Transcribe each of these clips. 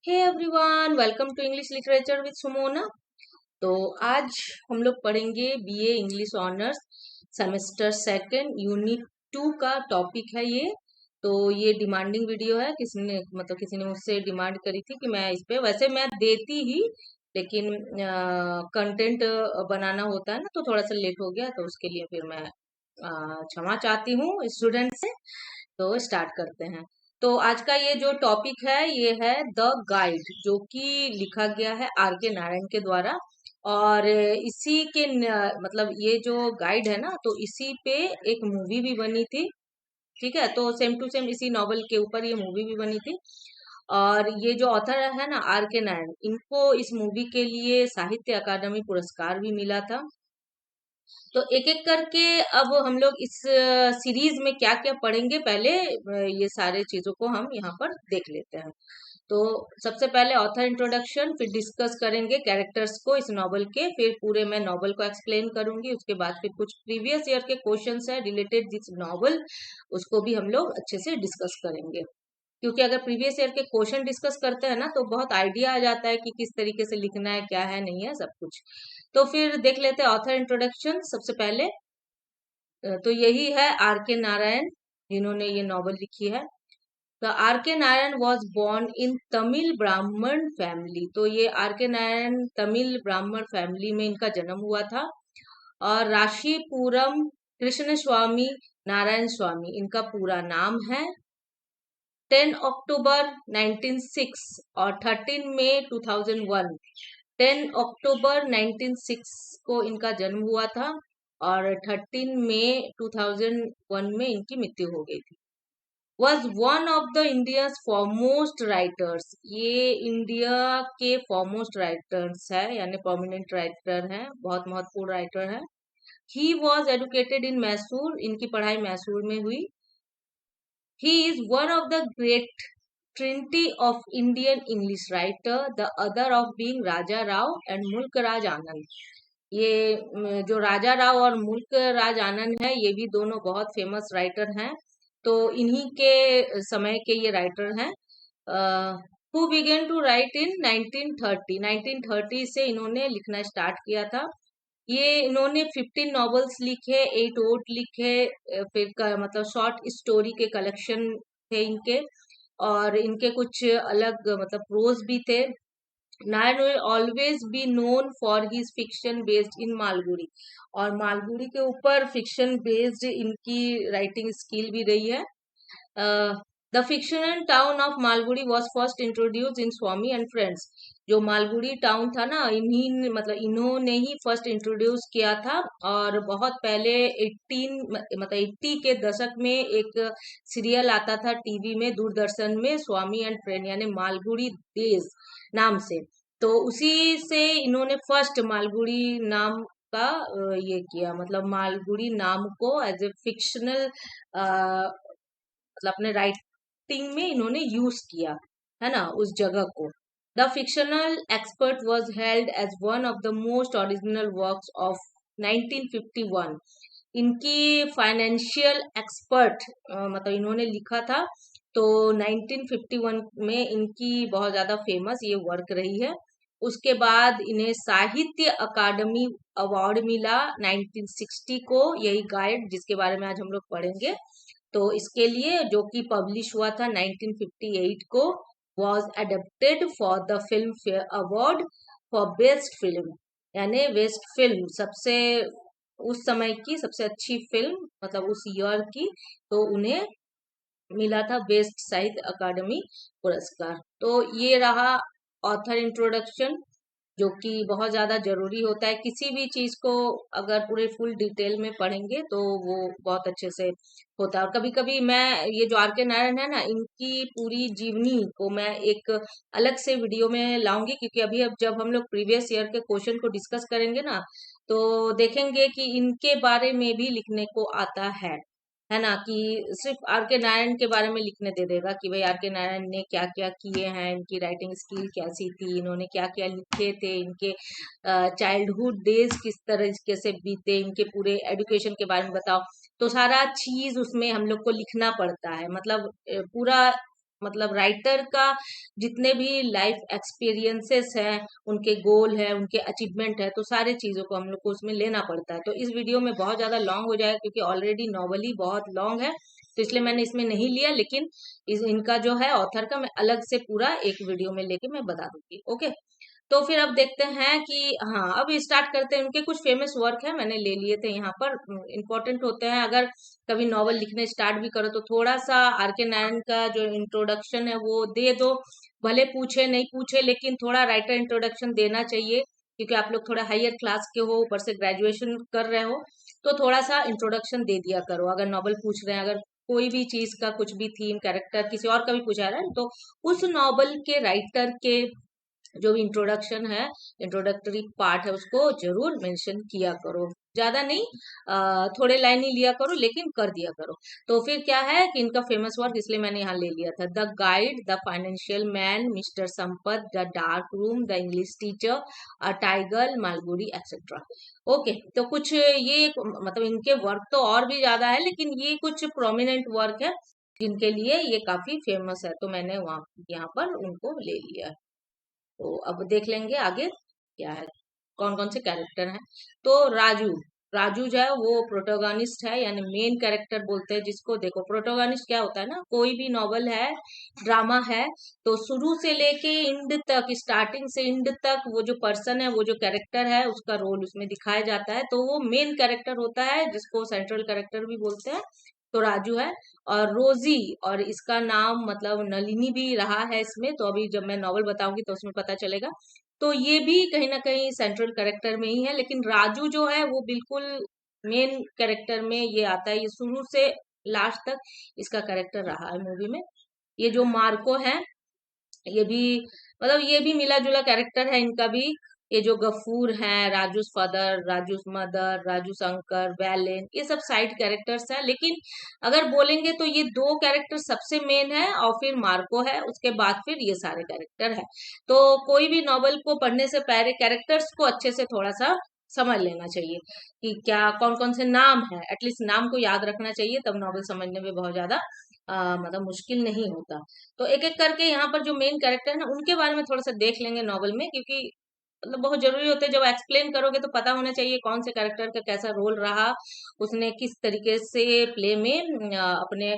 Hey everyone, welcome to English literature with Sumona. तो आज हम लोग पढ़ेंगे BA English honours semester second unit 2 का टॉपिक है ये। तो ये डिमांडिंग वीडियो है, किसी ने मुझसे डिमांड करी थी कि मैं इस पे, वैसे मैं देती ही, लेकिन कंटेंट बनाना होता है ना, तो थोड़ा सा लेट हो गया, तो उसके लिए फिर मैं क्षमा चाहती हूँ स्टूडेंट से। तो स्टार्ट करते हैं। तो आज का ये जो टॉपिक है ये है द गाइड, जो कि लिखा गया है आर के नारायण के द्वारा। और इसी के मतलब ये जो गाइड है ना, तो इसी पे एक मूवी भी बनी थी। ठीक है, तो सेम टू सेम इसी नॉवल के ऊपर ये मूवी भी बनी थी। और ये जो ऑथर है ना आर के नारायण, इनको इस मूवी के लिए साहित्य अकादमी पुरस्कार भी मिला था। तो एक एक करके अब हम लोग इस सीरीज में क्या क्या पढ़ेंगे, पहले ये सारे चीजों को हम यहाँ पर देख लेते हैं। तो सबसे पहले ऑथर इंट्रोडक्शन, फिर डिस्कस करेंगे कैरेक्टर्स को इस नॉवल के, फिर पूरे मैं नॉवल को एक्सप्लेन करूंगी। उसके बाद फिर कुछ प्रीवियस ईयर के क्वेश्चंस है रिलेटेड दिस नॉवल, उसको भी हम लोग अच्छे से डिस्कस करेंगे। क्योंकि अगर प्रीवियस ईयर के क्वेश्चन डिस्कस करते हैं ना, तो बहुत आइडिया आ जाता है कि किस तरीके से लिखना है, क्या है, नहीं है, सब कुछ। तो फिर देख लेते हैं ऑथर इंट्रोडक्शन सबसे पहले। तो यही है आर के नारायण, जिन्होंने ये नॉवल लिखी है। The R K Narayan was born in Tamil Brahmin family. तो ये are K Narayan Tamil Brahmin family में इनका जन्म हुआ था। और राशीपुरम कृष्ण स्वामी नारायण स्वामी इनका पूरा नाम है। 10 अक्टूबर 1906 और 13 मई 2001, 10 अक्टूबर 1906 को इनका जन्म हुआ था और 13 मई 2001 में इनकी मृत्यु हो गई थी। Was one of the India's foremost writers, ये इंडिया के फॉरमोस्ट राइटर्स है, यानी प्रोमिनेंट राइटर हैं, बहुत महत्वपूर्ण राइटर है। ही वॉज एडुकेटेड इन मैसूर, इनकी पढ़ाई मैसूर में हुई। He is one of the great trinity of Indian English writer, the other of being Raja Rao and Mulk Raj Anand. ये जो राजा राव और मुल्क राज आनंद है, ये भी दोनों बहुत फेमस राइटर हैं। तो इन्हीं के समय के ये राइटर हैं। हु बिगेन टू राइट इन 1930, 1930 से इन्होंने लिखना स्टार्ट किया था। ये इन्होंने 15 नॉवेल्स लिखे, 8 ओट लिखे, मतलब शॉर्ट स्टोरी के कलेक्शन थे इनके। और इनके कुछ अलग मतलब प्रोज भी थे। Narayan will always be known for his fiction based in Malgudi, और मालगुडी के ऊपर फिक्शन बेस्ड इनकी राइटिंग स्किल भी रही है। The fictional town of Malgudi was first introduce in Swami and friends. जो मालगुडी टाउन था ना, इन्होंने ही फर्स्ट इंट्रोड्यूस किया था। और बहुत पहले 80 के दशक में एक सीरियल आता था टीवी में, दूरदर्शन में, स्वामी एंड फ्रेंड, यानी मालगुडी डेज नाम से। तो उसी से इन्होंने फर्स्ट मालगुडी नाम का ये किया, मतलब मालगुडी नाम को एज ए फिक्शनल मतलब अपने राइटिंग में इन्होंने यूज किया है ना, उस जगह को। The fictional expert was held as one of the most original works of 1951। इनकी फाइनेंशियल एक्सपर्ट मतलब इन्होंने लिखा था, तो 1951 में इनकी बहुत ज्यादा फेमस ये वर्क रही है। उसके बाद इन्हें साहित्य अकादमी अवार्ड मिला 1960 को, यही गाइड जिसके बारे में आज हम लोग पढ़ेंगे। तो इसके लिए, जो कि पब्लिश हुआ था 1958 को, was adapted for the film fair award for best film, यानी बेस्ट फिल्म, सबसे उस समय की सबसे अच्छी फिल्म, मतलब उस ईयर की। तो उन्हें मिला था बेस्ट साहित्य अकादमी पुरस्कार। तो ये रहा ऑथर इंट्रोडक्शन, जो कि बहुत ज्यादा जरूरी होता है। किसी भी चीज को अगर पूरे फुल डिटेल में पढ़ेंगे तो वो बहुत अच्छे से होता है। और कभी कभी मैं, ये जो आर के नारायण है ना, इनकी पूरी जीवनी को मैं एक अलग से वीडियो में लाऊंगी, क्योंकि अभी अब जब हम लोग प्रीवियस ईयर के क्वेश्चन को डिस्कस करेंगे ना, तो देखेंगे कि इनके बारे में भी लिखने को आता है ना, कि सिर्फ आर के नारायण के बारे में लिखने दे देगा कि भाई आर के नारायण ने क्या क्या किए हैं, इनकी राइटिंग स्किल कैसी थी, इन्होंने क्या क्या लिखे थे, इनके चाइल्डहुड डेज किस तरीके से बीते, इनके पूरे एजुकेशन के बारे में बताओ। तो सारा चीज उसमें हम लोग को लिखना पड़ता है, मतलब पूरा मतलब राइटर का जितने भी लाइफ एक्सपीरियंसेस हैं, उनके गोल है, उनके अचीवमेंट है, तो सारे चीजों को हम लोग को उसमें लेना पड़ता है। तो इस वीडियो में बहुत ज्यादा लॉन्ग हो जाएगा क्योंकि ऑलरेडी नॉवल ही बहुत लॉन्ग है, तो इसलिए मैंने इसमें नहीं लिया। लेकिन इनका जो है ऑथर का मैं अलग से पूरा एक वीडियो में लेके मैं बता दूंगी। ओके, तो फिर अब देखते हैं कि हाँ, अब स्टार्ट करते हैं। उनके कुछ फेमस वर्क है, मैंने ले लिए थे यहाँ पर, इम्पोर्टेंट होते हैं। अगर कभी नॉवल लिखने स्टार्ट भी करो तो थोड़ा सा आर के नारायण का जो इंट्रोडक्शन है वो दे दो। भले पूछे नहीं पूछे, लेकिन थोड़ा राइटर इंट्रोडक्शन देना चाहिए, क्योंकि आप लोग थोड़ा हायर क्लास के हो, ऊपर से ग्रेजुएशन कर रहे हो, तो थोड़ा सा इंट्रोडक्शन दे दिया करो। अगर नॉवल पूछ रहे हैं, अगर कोई भी चीज का कुछ भी थीम, कैरेक्टर किसी और का भी पूछा रहा है, तो उस नॉवल के राइटर के जो भी इंट्रोडक्शन है, इंट्रोडक्टरी पार्ट है, उसको जरूर मेंशन किया करो। ज्यादा नहीं, थोड़े लाइन ही लिया करो, लेकिन कर दिया करो। तो फिर क्या है कि इनका फेमस वर्क इसलिए मैंने यहाँ ले लिया था, the guide, the financial man, mister Sampath, the dark room, the English teacher, a tiger, Malgudi, etcetera. Okay, तो कुछ ये मतलब इनके वर्क तो और भी ज्यादा है, लेकिन ये कुछ प्रोमिनेंट वर्क है जिनके लिए ये काफी फेमस है, तो मैंने वहाँ यहाँ पर उनको ले लिया है। तो अब देख लेंगे आगे क्या है, कौन कौन से कैरेक्टर हैं। तो राजू, राजू जो है वो प्रोटोगनिस्ट है, यानी मेन कैरेक्टर बोलते हैं जिसको। देखो, प्रोटोगनिस्ट क्या होता है ना, कोई भी नॉवल है, ड्रामा है, तो शुरू से लेके एंड तक, स्टार्टिंग से एंड तक, वो जो पर्सन है, वो जो कैरेक्टर है, उसका रोल उसमें दिखाया जाता है, तो वो मेन कैरेक्टर होता है, जिसको सेंट्रल कैरेक्टर भी बोलते हैं। तो राजू है। और रोजी, और इसका नाम मतलब नलिनी भी रहा है इसमें, तो अभी जब मैं नॉवल बताऊंगी तो उसमें पता चलेगा। तो ये भी कहीं ना कहीं सेंट्रल कैरेक्टर में ही है, लेकिन राजू जो है वो बिल्कुल मेन कैरेक्टर में ये आता है। ये शुरू से लास्ट तक इसका कैरेक्टर रहा है मूवी में। ये जो मार्को है, ये भी मतलब ये भी मिला जुला कैरेक्टर है इनका भी। ये जो गफूर हैं, Raju's father, Raju's mother, Raju Shankar, Whalen, ये सब साइड कैरेक्टर्स हैं। लेकिन अगर बोलेंगे तो ये दो कैरेक्टर सबसे मेन है, और फिर मार्को है, उसके बाद फिर ये सारे कैरेक्टर है। तो कोई भी नॉवल को पढ़ने से पहले कैरेक्टर्स को अच्छे से थोड़ा सा समझ लेना चाहिए कि क्या कौन कौन से नाम है, एटलीस्ट नाम को याद रखना चाहिए, तब नॉवल समझने में बहुत ज्यादा मतलब मुश्किल नहीं होता। तो एक एक करके यहाँ पर जो मेन कैरेक्टर है ना, उनके बारे में थोड़ा सा देख लेंगे नॉवल में, क्योंकि मतलब बहुत जरूरी होते हैं। जब एक्सप्लेन करोगे तो पता होना चाहिए कौन से कैरेक्टर का कैसा रोल रहा, उसने किस तरीके से प्ले में अपने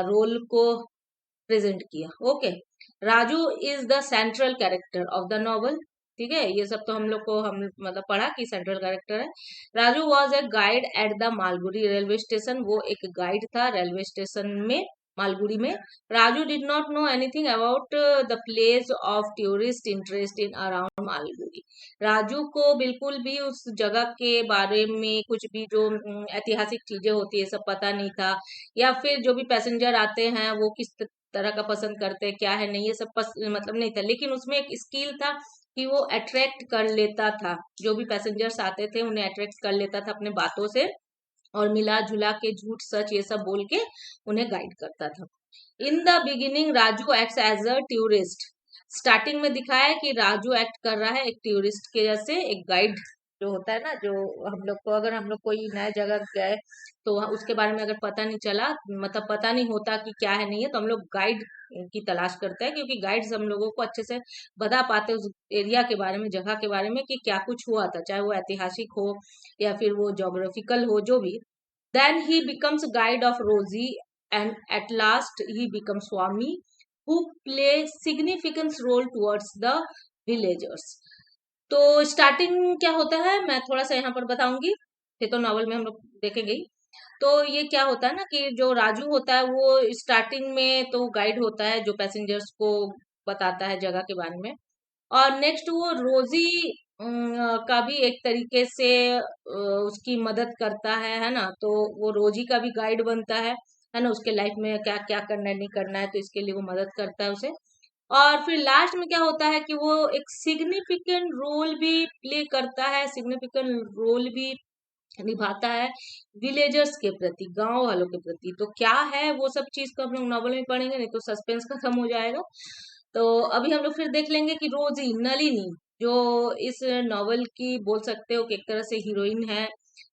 रोल को प्रेजेंट किया। Okay, Raju is the central character of the novel. ठीक है, ये सब तो हम लोग को हम मतलब पढ़ा कि सेंट्रल कैरेक्टर है। Raju was a guide at the Malgudi railway station, वो एक गाइड था रेलवे स्टेशन में, मालगुडी में। Raju did not know anything about the place of tourist interest in around Malgudi. Raju को बिल्कुल भी उस जगह के बारे में कुछ भी जो ऐतिहासिक चीजें होती है सब पता नहीं था, या फिर जो भी पैसेंजर आते हैं वो किस तरह का पसंद करते हैं, क्या है नहीं, ये सब मतलब नहीं था। लेकिन उसमें एक स्किल था कि वो अट्रैक्ट कर लेता था, जो भी पैसेंजर्स आते थे उन्हें अट्रैक्ट कर लेता था अपने बातों से, और मिला जुला के झूठ सच ये सब बोल के उन्हें गाइड करता था। In the beginning Raju act as a tourist. Starting में दिखाया है कि राजू एक्ट कर रहा है एक टूरिस्ट के जैसे, एक गाइड जो होता है ना, जो हम लोग को, अगर हम लोग कोई नया जगह गए तो उसके बारे में अगर पता नहीं चला, मतलब पता नहीं होता कि क्या है नहीं है, तो हम लोग गाइड की तलाश करते हैं, क्योंकि गाइड्स हम लोगों को अच्छे से बता पाते उस एरिया के बारे में, जगह के बारे में, कि क्या कुछ हुआ था, चाहे वो ऐतिहासिक हो या फिर वो जोग्राफिकल हो, जो भी। Then he becomes guide of Rosie, and at last he become swami, who play significant role towards the villagers। तो स्टार्टिंग क्या होता है मैं थोड़ा सा यहाँ पर बताऊंगी, फिर तो नॉवल में हम लोग देखेंगे ही। तो ये क्या होता है ना कि जो राजू होता है वो स्टार्टिंग में तो गाइड होता है जो पैसेंजर्स को बताता है जगह के बारे में। और नेक्स्ट वो रोजी का भी एक तरीके से उसकी मदद करता है ना, तो वो रोजी का भी गाइड बनता है ना, उसके लाइफ में क्या क्या करना है नहीं करना है, तो इसके लिए वो मदद करता है उसे। और फिर लास्ट में क्या होता है कि वो एक सिग्निफिकेंट रोल भी प्ले करता है, सिग्निफिकेंट रोल भी निभाता है विलेजर्स के प्रति, गांव वालों के प्रति। तो क्या है वो सब चीज को हम लोग नॉवल में पढ़ेंगे, नहीं तो सस्पेंस खत्म हो जाएगा। तो अभी हम लोग फिर देख लेंगे कि रोजी, नलिनी, जो इस नॉवल की बोल सकते हो कि एक तरह से हीरोइन है,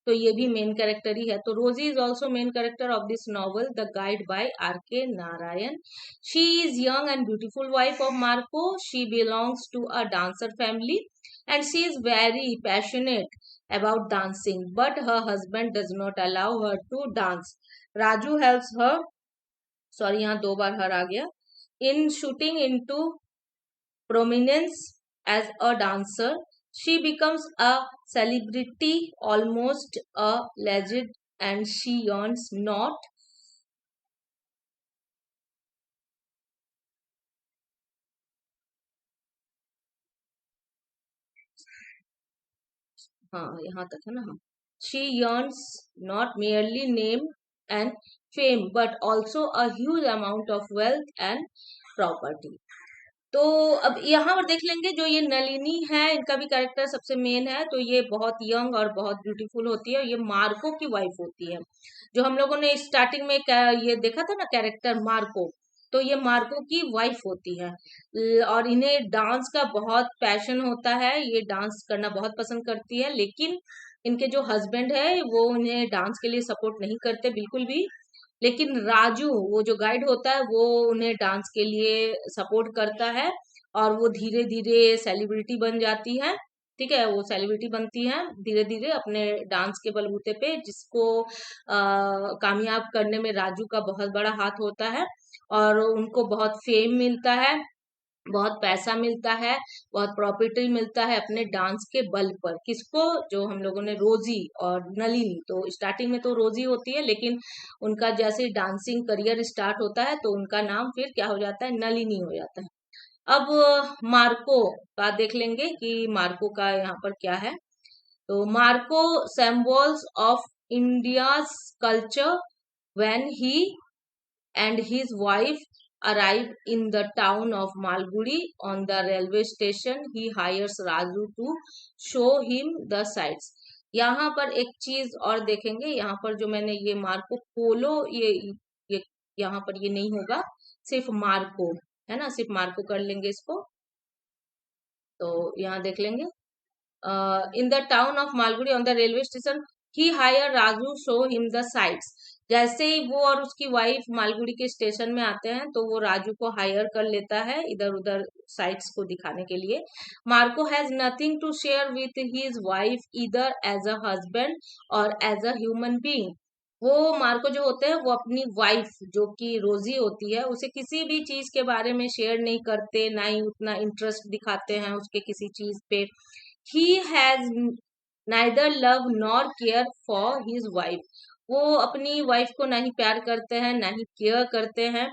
तो ये भी मेन कैरेक्टर ही है। तो Rosie is also main character of this novel the guide by R.K. Narayan. She is young and beautiful wife of Marco. She belongs to a dancer family and she is very passionate about dancing, but her husband does not allow her to dance. Raju helps her, sorry यहाँ 2 बार her आ गया, in shooting into prominence as a dancer. She becomes a celebrity, almost a legend, and she earns not. हाँ यहाँ तक है ना। हाँ, she earns not merely name and fame but also a huge amount of wealth and property. तो अब यहाँ पर देख लेंगे जो ये नलिनी है इनका भी कैरेक्टर सबसे मेन है। तो ये बहुत यंग और बहुत ब्यूटीफुल होती है। ये मार्को की वाइफ होती है। जो हम लोगों ने स्टार्टिंग में ये देखा था ना कैरेक्टर मार्को, तो ये मार्को की वाइफ होती है। और इन्हें डांस का बहुत पैशन होता है, ये डांस करना बहुत पसंद करती है। लेकिन इनके जो हस्बैंड है वो उन्हें डांस के लिए सपोर्ट नहीं करते बिल्कुल भी। लेकिन राजू वो जो गाइड होता है वो उन्हें डांस के लिए सपोर्ट करता है और वो धीरे धीरे सेलिब्रिटी बन जाती है। ठीक है, वो सेलिब्रिटी बनती है धीरे धीरे अपने डांस के बलबूते पे, जिसको कामयाब करने में राजू का बहुत बड़ा हाथ होता है। और उनको बहुत फेम मिलता है, बहुत पैसा मिलता है, बहुत प्रॉपर्टी मिलता है अपने डांस के बल पर। किसको? जो हम लोगों ने रोजी और नलिनी, तो स्टार्टिंग में तो रोजी होती है लेकिन उनका जैसे डांसिंग करियर स्टार्ट होता है तो उनका नाम फिर क्या हो जाता है, नलिनी हो जाता है। अब मार्को का देख लेंगे कि मार्को का यहाँ पर क्या है। तो Marco symbols of India's culture when he and his wife arrive in the town of Malgudi. On the railway station, he hires Raju to show him the sights. यहाँ पर एक चीज और देखेंगे, यहाँ पर जो मैंने ये मार्को पोलो, ये यहाँ पर ये नहीं होगा, सिर्फ मार्को है ना, सिर्फ मार्को कर लेंगे इसको। तो यहाँ देख लेंगे in the town of Malgudi on the railway station he hire Raju show him the sights. जैसे ही वो और उसकी वाइफ मालगुड़ी के स्टेशन में आते हैं तो वो राजू को हायर कर लेता है इधर उधर साइट्स को दिखाने के लिए। Marco has nothing to share with his wife either as a husband और एज अ ह्यूमन बीइंग। वो मार्को जो होते हैं वो अपनी वाइफ जो कि रोजी होती है उसे किसी भी चीज के बारे में शेयर नहीं करते, ना ही उतना इंटरेस्ट दिखाते हैं उसके किसी चीज पे। he has neither love nor care for his wife. वो अपनी वाइफ को ना ही प्यार करते हैं ना ही केयर करते हैं।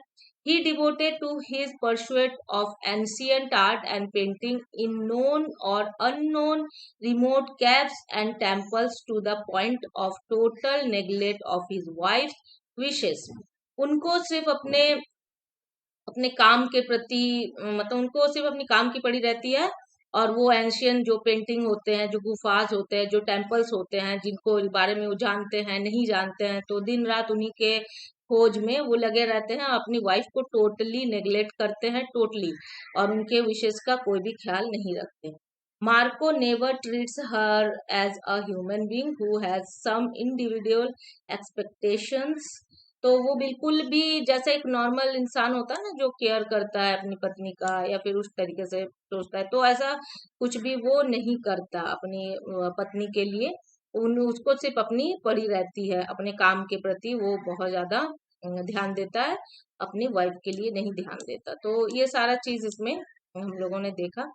he devoted to his pursuit of ancient art and painting in known or unknown remote caves and temples to the point of total neglect of his wife's wishes. उनको सिर्फ अपने अपने काम के प्रति मतलब उनको सिर्फ अपनी काम की पड़ी रहती है। और वो एंशियन जो पेंटिंग होते हैं, जो गुफाज होते हैं, जो टेम्पल्स होते हैं, जिनको इस बारे में वो जानते हैं नहीं जानते हैं, तो दिन रात उन्हीं के खोज में वो लगे रहते हैं। अपनी वाइफ को टोटली नेग्लेक्ट करते हैं, टोटली, और उनके विशेष का कोई भी ख्याल नहीं रखते। Marco never treats her as a human being who has some individual expectations. तो वो बिल्कुल भी जैसा एक नॉर्मल इंसान होता है ना जो केयर करता है अपनी पत्नी का या फिर उस तरीके से सोचता है, तो ऐसा कुछ भी वो नहीं करता अपनी पत्नी के लिए। उन उसको सिर्फ अपनी पड़ी रहती है, अपने काम के प्रति वो बहुत ज्यादा ध्यान देता है, अपनी वाइफ के लिए नहीं ध्यान देता। तो ये सारा चीज इसमें हम लोगों ने देखा।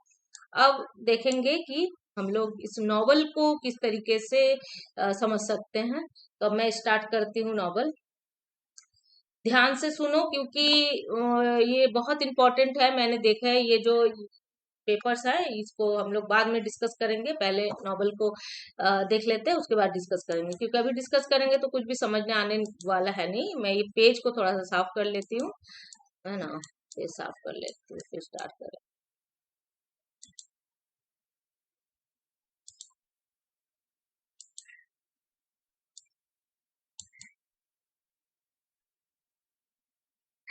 अब देखेंगे कि हम लोग इस नॉवल को किस तरीके से समझ सकते हैं। तो अब मैं स्टार्ट करती हूँ नॉवल। ध्यान से सुनो क्योंकि ये बहुत इम्पोर्टेंट है। मैंने देखा है ये जो पेपर्स है इसको हम लोग बाद में डिस्कस करेंगे, पहले नॉवल को देख लेते हैं उसके बाद डिस्कस करेंगे, क्योंकि अभी डिस्कस करेंगे तो कुछ भी समझ में आने वाला है नहीं। मैं ये पेज को थोड़ा सा साफ कर लेती हूँ, है ना, ये साफ कर लेती हूँ फिर स्टार्ट करें।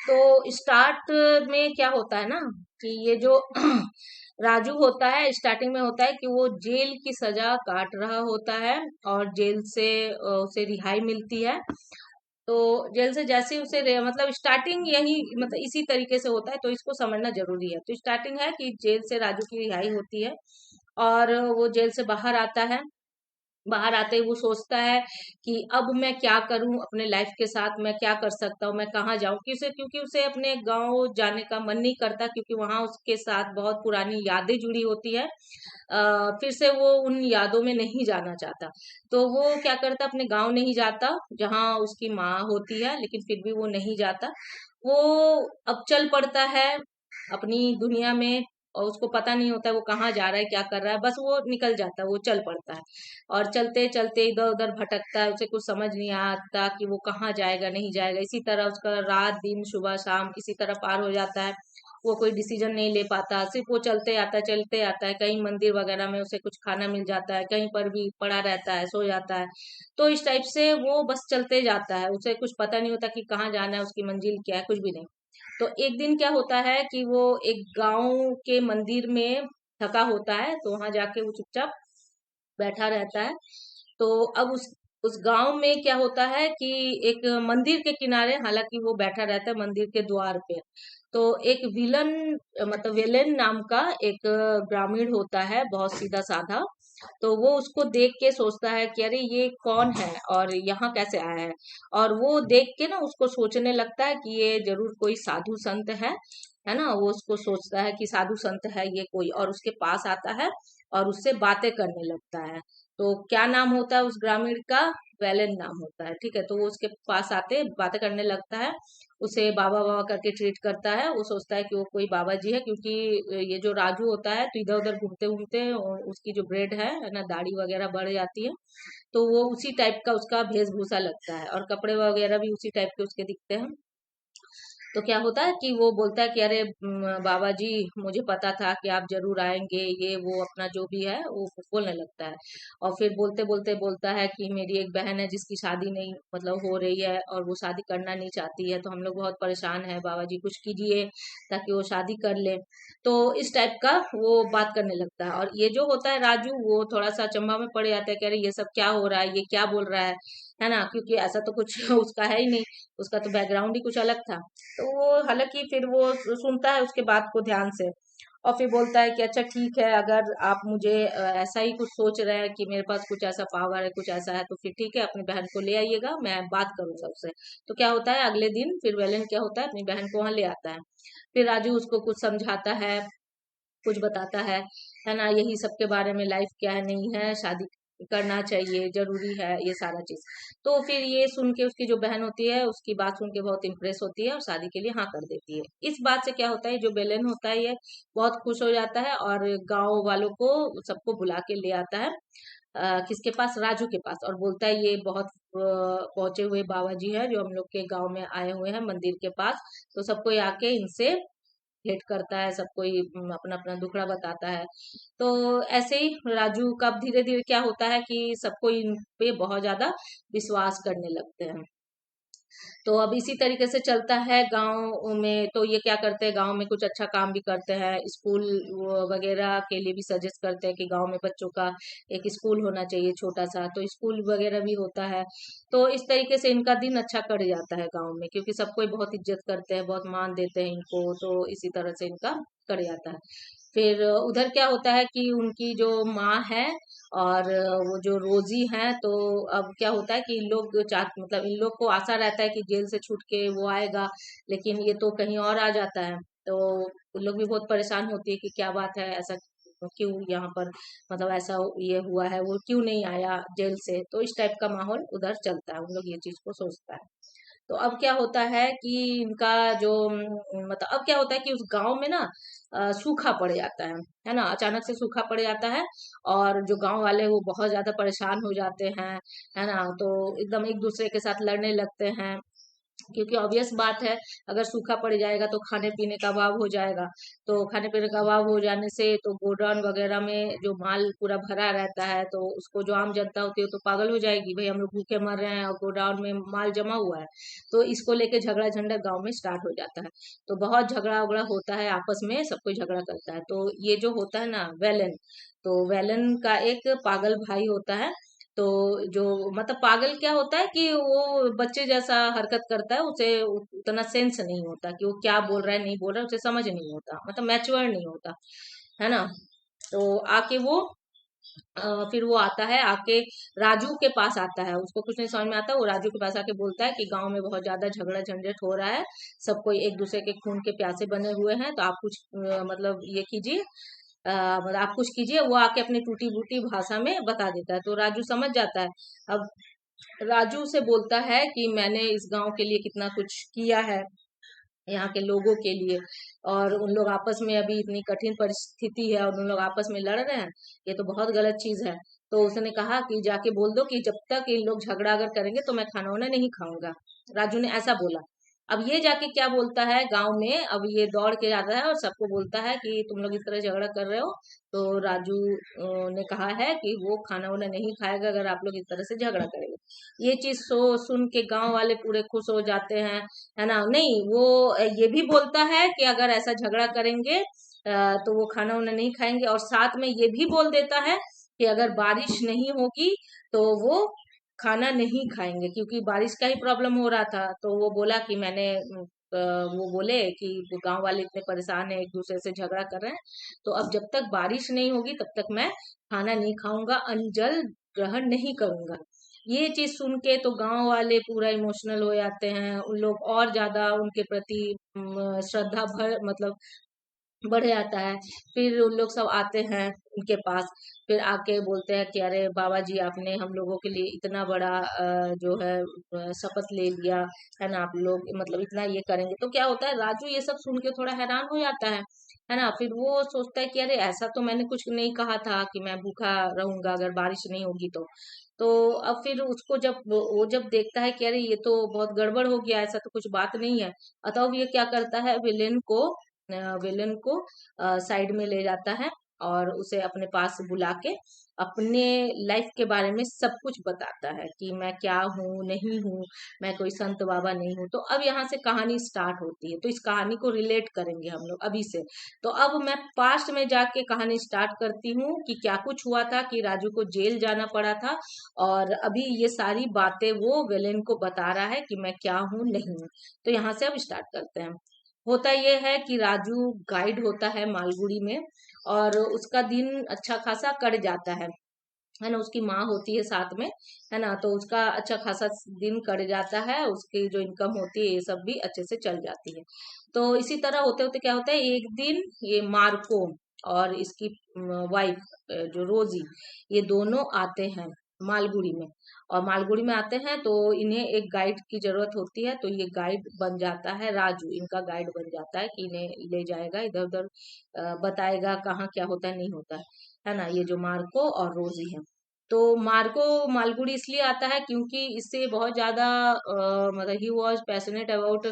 तो स्टार्ट में क्या होता है ना कि ये जो राजू होता है, स्टार्टिंग में होता है कि वो जेल की सजा काट रहा होता है और जेल से उसे रिहाई मिलती है। तो जेल से जैसे ही उसे मतलब स्टार्टिंग यही मतलब इसी तरीके से होता है, तो इसको समझना जरूरी है। तो स्टार्टिंग है कि जेल से राजू की रिहाई होती है और वो जेल से बाहर आता है। बाहर आते ही वो सोचता है कि अब मैं क्या करूं अपने लाइफ के साथ, मैं क्या कर सकता हूँ, मैं कहाँ जाऊं, क्योंकि उसे अपने गांव जाने का मन नहीं करता, क्योंकि वहां उसके साथ बहुत पुरानी यादें जुड़ी होती है। फिर से वो उन यादों में नहीं जाना चाहता। तो वो क्या करता, अपने गांव नहीं जाता जहाँ उसकी माँ होती है, लेकिन फिर भी वो नहीं जाता। वो अब चल पड़ता है अपनी दुनिया में, और उसको पता नहीं होता है वो कहाँ जा रहा है, क्या कर रहा है, बस वो निकल जाता है, वो चल पड़ता है। और चलते चलते इधर उधर भटकता है, उसे कुछ समझ नहीं आता कि वो कहाँ जाएगा नहीं जाएगा। इसी तरह उसका रात दिन सुबह शाम इसी तरह पार हो जाता है। वो कोई डिसीजन नहीं ले पाता, सिर्फ वो चलते आता है। कहीं मंदिर वगैरह में उसे कुछ खाना मिल जाता है, कहीं पर भी पड़ा रहता है, सो जाता है। तो इस टाइप से वो बस चलते जाता है, उसे कुछ पता नहीं होता कि कहाँ जाना है, उसकी मंजिल क्या है, कुछ भी नहीं। तो एक दिन क्या होता है कि वो एक गांव के मंदिर में थका होता है, तो वहां जाके वो चुपचाप बैठा रहता है। तो अब उस गांव में क्या होता है कि एक मंदिर के किनारे, हालांकि वो बैठा रहता है मंदिर के द्वार पे, तो एक विलन मतलब वेलेन नाम का एक ग्रामीण होता है, बहुत सीधा साधा। तो वो उसको देख के सोचता है कि अरे ये कौन है और यहाँ कैसे आया है। और वो देख के ना उसको सोचने लगता है कि ये जरूर कोई साधु संत है ना। वो उसको सोचता है कि साधु संत है ये कोई, और उसके पास आता है और उससे बातें करने लगता है। तो क्या नाम होता है उस ग्रामीण का? वेलेन नाम होता है, ठीक है। तो वो उसके पास आते बातें करने लगता है, उसे बाबा बाबा करके ट्रीट करता है। वो सोचता है कि वो कोई बाबा जी है, क्योंकि ये जो राजू होता है तो इधर उधर घूमते घूमते उसकी जो ब्रेड है ना, दाढ़ी वगैरह बढ़ जाती है। तो वो उसी टाइप का उसका वेशभूषा लगता है और कपड़े वगैरह भी उसी टाइप के उसके दिखते हैं। तो क्या होता है कि वो बोलता है कि अरे बाबा जी, मुझे पता था कि आप जरूर आएंगे, ये वो अपना जो भी है वो बोलने लगता है। और फिर बोलते बोलते बोलता है कि मेरी एक बहन है जिसकी शादी नहीं मतलब हो रही है, और वो शादी करना नहीं चाहती है, तो हम लोग बहुत परेशान है, बाबा जी कुछ कीजिए ताकि वो शादी कर ले। तो इस टाइप का वो बात करने लगता है। और ये जो होता है राजू, वो थोड़ा सा अचंभा में पड़ जाता है कि अरे ये सब क्या हो रहा है, ये क्या बोल रहा है ना, क्योंकि ऐसा तो कुछ उसका है ही नहीं, उसका तो बैकग्राउंड ही कुछ अलग था। तो वो हालांकि फिर वो सुनता है उसके बात को ध्यान से, और फिर बोलता है कि अच्छा ठीक है, अगर आप मुझे ऐसा ही कुछ सोच रहे हैं कि मेरे पास कुछ ऐसा पावर है, कुछ ऐसा है, तो फिर ठीक है, अपनी बहन को ले आइएगा, मैं बात करूंगा उससे। तो क्या होता है, अगले दिन फिर वेलेन क्या होता है, अपनी बहन को वहां ले आता है। फिर राजू उसको कुछ समझाता है, कुछ बताता है ना, यही सब के बारे में, लाइफ क्या है नहीं है, शादी करना चाहिए, जरूरी है, ये सारा चीज। तो फिर ये सुन के उसकी जो बहन होती है, उसकी बात सुन के बहुत इम्प्रेस होती है और शादी के लिए हाँ कर देती है। इस बात से क्या होता है, जो बेलेन होता है ये बहुत खुश हो जाता है और गांव वालों को सबको बुला के ले आता है किसके पास, राजू के पास, और बोलता है ये बहुत पहुंचे हुए बाबा जी हैं जो हम लोग के गांव में आए हुए हैं मंदिर के पास। तो सबको आके इनसे भेंट करता है, सबको ही अपना अपना दुखड़ा बताता है। तो ऐसे ही राजू का धीरे धीरे क्या होता है कि सबको इन पे बहुत ज्यादा विश्वास करने लगते हैं। तो अब इसी तरीके से चलता है गांव में। तो ये क्या करते हैं, गांव में कुछ अच्छा काम भी करते हैं, स्कूल वगैरह के लिए भी सजेस्ट करते हैं कि गांव में बच्चों का एक स्कूल होना चाहिए छोटा सा, तो स्कूल वगैरह भी होता है। तो इस तरीके से इनका दिन अच्छा कट जाता है गांव में, क्योंकि सबको ही बहुत इज्जत करते हैं, बहुत मान देते हैं इनको, तो इसी तरह से इनका कट जाता है। फिर उधर क्या होता है कि उनकी जो माँ है और वो जो रोजी है, तो अब क्या होता है कि इन लोग मतलब इन लोग को आशा रहता है कि जेल से छूट के वो आएगा, लेकिन ये तो कहीं और आ जाता है। तो उन लोग भी बहुत परेशान होती है कि क्या बात है, ऐसा क्यों यहाँ पर, मतलब ऐसा ये हुआ है, वो क्यों नहीं आया जेल से। तो इस टाइप का माहौल उधर चलता है, उन लोग ये चीज को सोचता है। तो अब क्या होता है कि इनका जो मतलब अब क्या होता है कि उस गांव में ना सूखा पड़ जाता है ना, अचानक से सूखा पड़ जाता है। और जो गांव वाले वो बहुत ज्यादा परेशान हो जाते हैं, है ना। तो एकदम एक दूसरे के साथ लड़ने लगते हैं। क्योंकि ऑब्वियस बात है, अगर सूखा पड़ जाएगा तो खाने पीने का अभाव हो जाएगा। तो खाने पीने का अभाव हो जाने से तो गोडाउन वगैरह में जो माल पूरा भरा रहता है, तो उसको जो आम जनता होती है तो पागल हो जाएगी, भाई हम लोग भूखे मर रहे हैं और गोडाउन में माल जमा हुआ है। तो इसको लेके झगड़ा झंडा गांव में स्टार्ट हो जाता है। तो बहुत झगड़ा उगड़ा होता है आपस में, सब कोई झगड़ा करता है। तो ये जो होता है ना वेलन, तो वेलन का एक पागल भाई होता है। तो जो मतलब पागल क्या होता है कि वो बच्चे जैसा हरकत करता है, उसे उतना सेंस नहीं होता कि वो क्या बोल रहा है नहीं बोल रहा है, उसे समझ नहीं होता, मतलब मैच्योर नहीं होता, है ना। तो आके वो फिर वो आता है, आके राजू के पास आता है, उसको कुछ नहीं समझ में आता, वो राजू के पास आके बोलता है कि गांव में बहुत ज्यादा झगड़ा झंझट हो रहा है, सब कोई एक दूसरे के खून के प्यासे बने हुए हैं, तो आप कुछ मतलब ये कीजिए, मतलब आप कुछ कीजिए। वो आके अपनी टूटी फूटी भाषा में बता देता है, तो राजू समझ जाता है। अब राजू से बोलता है कि मैंने इस गांव के लिए कितना कुछ किया है, यहाँ के लोगों के लिए, और उन लोग आपस में अभी इतनी कठिन परिस्थिति है और उन लोग आपस में लड़ रहे हैं, ये तो बहुत गलत चीज है। तो उसने कहा कि जाके बोल दो कि जब तक इन लोग झगड़ा अगर करेंगे तो मैं खाना वाना नहीं खाऊंगा। राजू ने ऐसा बोला। अब ये जाके क्या बोलता है गांव में, अब ये दौड़ के जाता है और सबको बोलता है कि तुम लोग इस तरह झगड़ा कर रहे हो। तो राजू ने कहा है कि वो खाना वाना नहीं खाएगा अगर आप लोग इस तरह से झगड़ा करेंगे। ये चीज सुन के गांव वाले पूरे खुश हो जाते हैं, है ना। नहीं, वो ये भी बोलता है कि अगर ऐसा झगड़ा करेंगे तो वो खाना वाना नहीं खाएंगे, और साथ में ये भी बोल देता है कि अगर बारिश नहीं होगी तो वो खाना नहीं खाएंगे, क्योंकि बारिश का ही प्रॉब्लम हो रहा था। तो वो बोला कि मैंने वो बोले कि वो गांव वाले इतने परेशान है, एक दूसरे से झगड़ा कर रहे हैं, तो अब जब तक बारिश नहीं होगी तब तक मैं खाना नहीं खाऊंगा, अन्न जल ग्रहण नहीं करूंगा। ये चीज सुन के तो गांव वाले पूरा इमोशनल हो जाते हैं, उन लोग और ज्यादा उनके प्रति श्रद्धा भर मतलब बढ़ जाता है। फिर उन लोग सब आते हैं उनके पास, फिर आके बोलते हैं कि अरे बाबा जी, आपने हम लोगों के लिए इतना बड़ा जो है शपथ ले लिया, है ना, आप लोग मतलब इतना ये करेंगे। तो क्या होता है, राजू ये सब सुन के थोड़ा हैरान हो जाता है ना। फिर वो सोचता है कि अरे ऐसा तो मैंने कुछ नहीं कहा था कि मैं भूखा रहूंगा अगर बारिश नहीं होगी तो अब फिर उसको जब वो जब देखता है कि अरे ये तो बहुत गड़बड़ हो गया, ऐसा तो कुछ बात नहीं है। अतः ये क्या करता है, विलेन को साइड में ले जाता है और उसे अपने पास बुला के अपने लाइफ के बारे में सब कुछ बताता है कि मैं क्या हूँ नहीं हूँ, मैं कोई संत बाबा नहीं हूँ। तो अब यहाँ से कहानी स्टार्ट होती है, तो इस कहानी को रिलेट करेंगे हम लोग अभी से। तो अब मैं पास्ट में जाके कहानी स्टार्ट करती हूँ कि क्या कुछ हुआ था कि राजू को जेल जाना पड़ा था, और अभी ये सारी बातें वो विलेन को बता रहा है कि मैं क्या हूँ नहीं हूँ। तो यहाँ से अब स्टार्ट करते हैं। होता यह है कि राजू गाइड होता है मालगुड़ी में, और उसका दिन अच्छा खासा कट जाता है ना। उसकी माँ होती है साथ में, है ना, तो उसका अच्छा खासा दिन कट जाता है, उसकी जो इनकम होती है ये सब भी अच्छे से चल जाती है। तो इसी तरह होते होते क्या होता है, एक दिन ये मार्को और इसकी वाइफ जो रोजी, ये दोनों आते हैं मालगुड़ी में। और मालगुड़ी में आते हैं तो इन्हें एक गाइड की जरूरत होती है, तो ये गाइड बन जाता है राजू, इनका गाइड बन जाता है कि इन्हें ले जाएगा इधर उधर, बताएगा कहाँ क्या होता है नहीं होता है ना। ये जो मार्को और रोजी है। तो मार्को मालगुड़ी इसलिए आता है क्योंकि इससे बहुत ज्यादा मतलब he was passionate about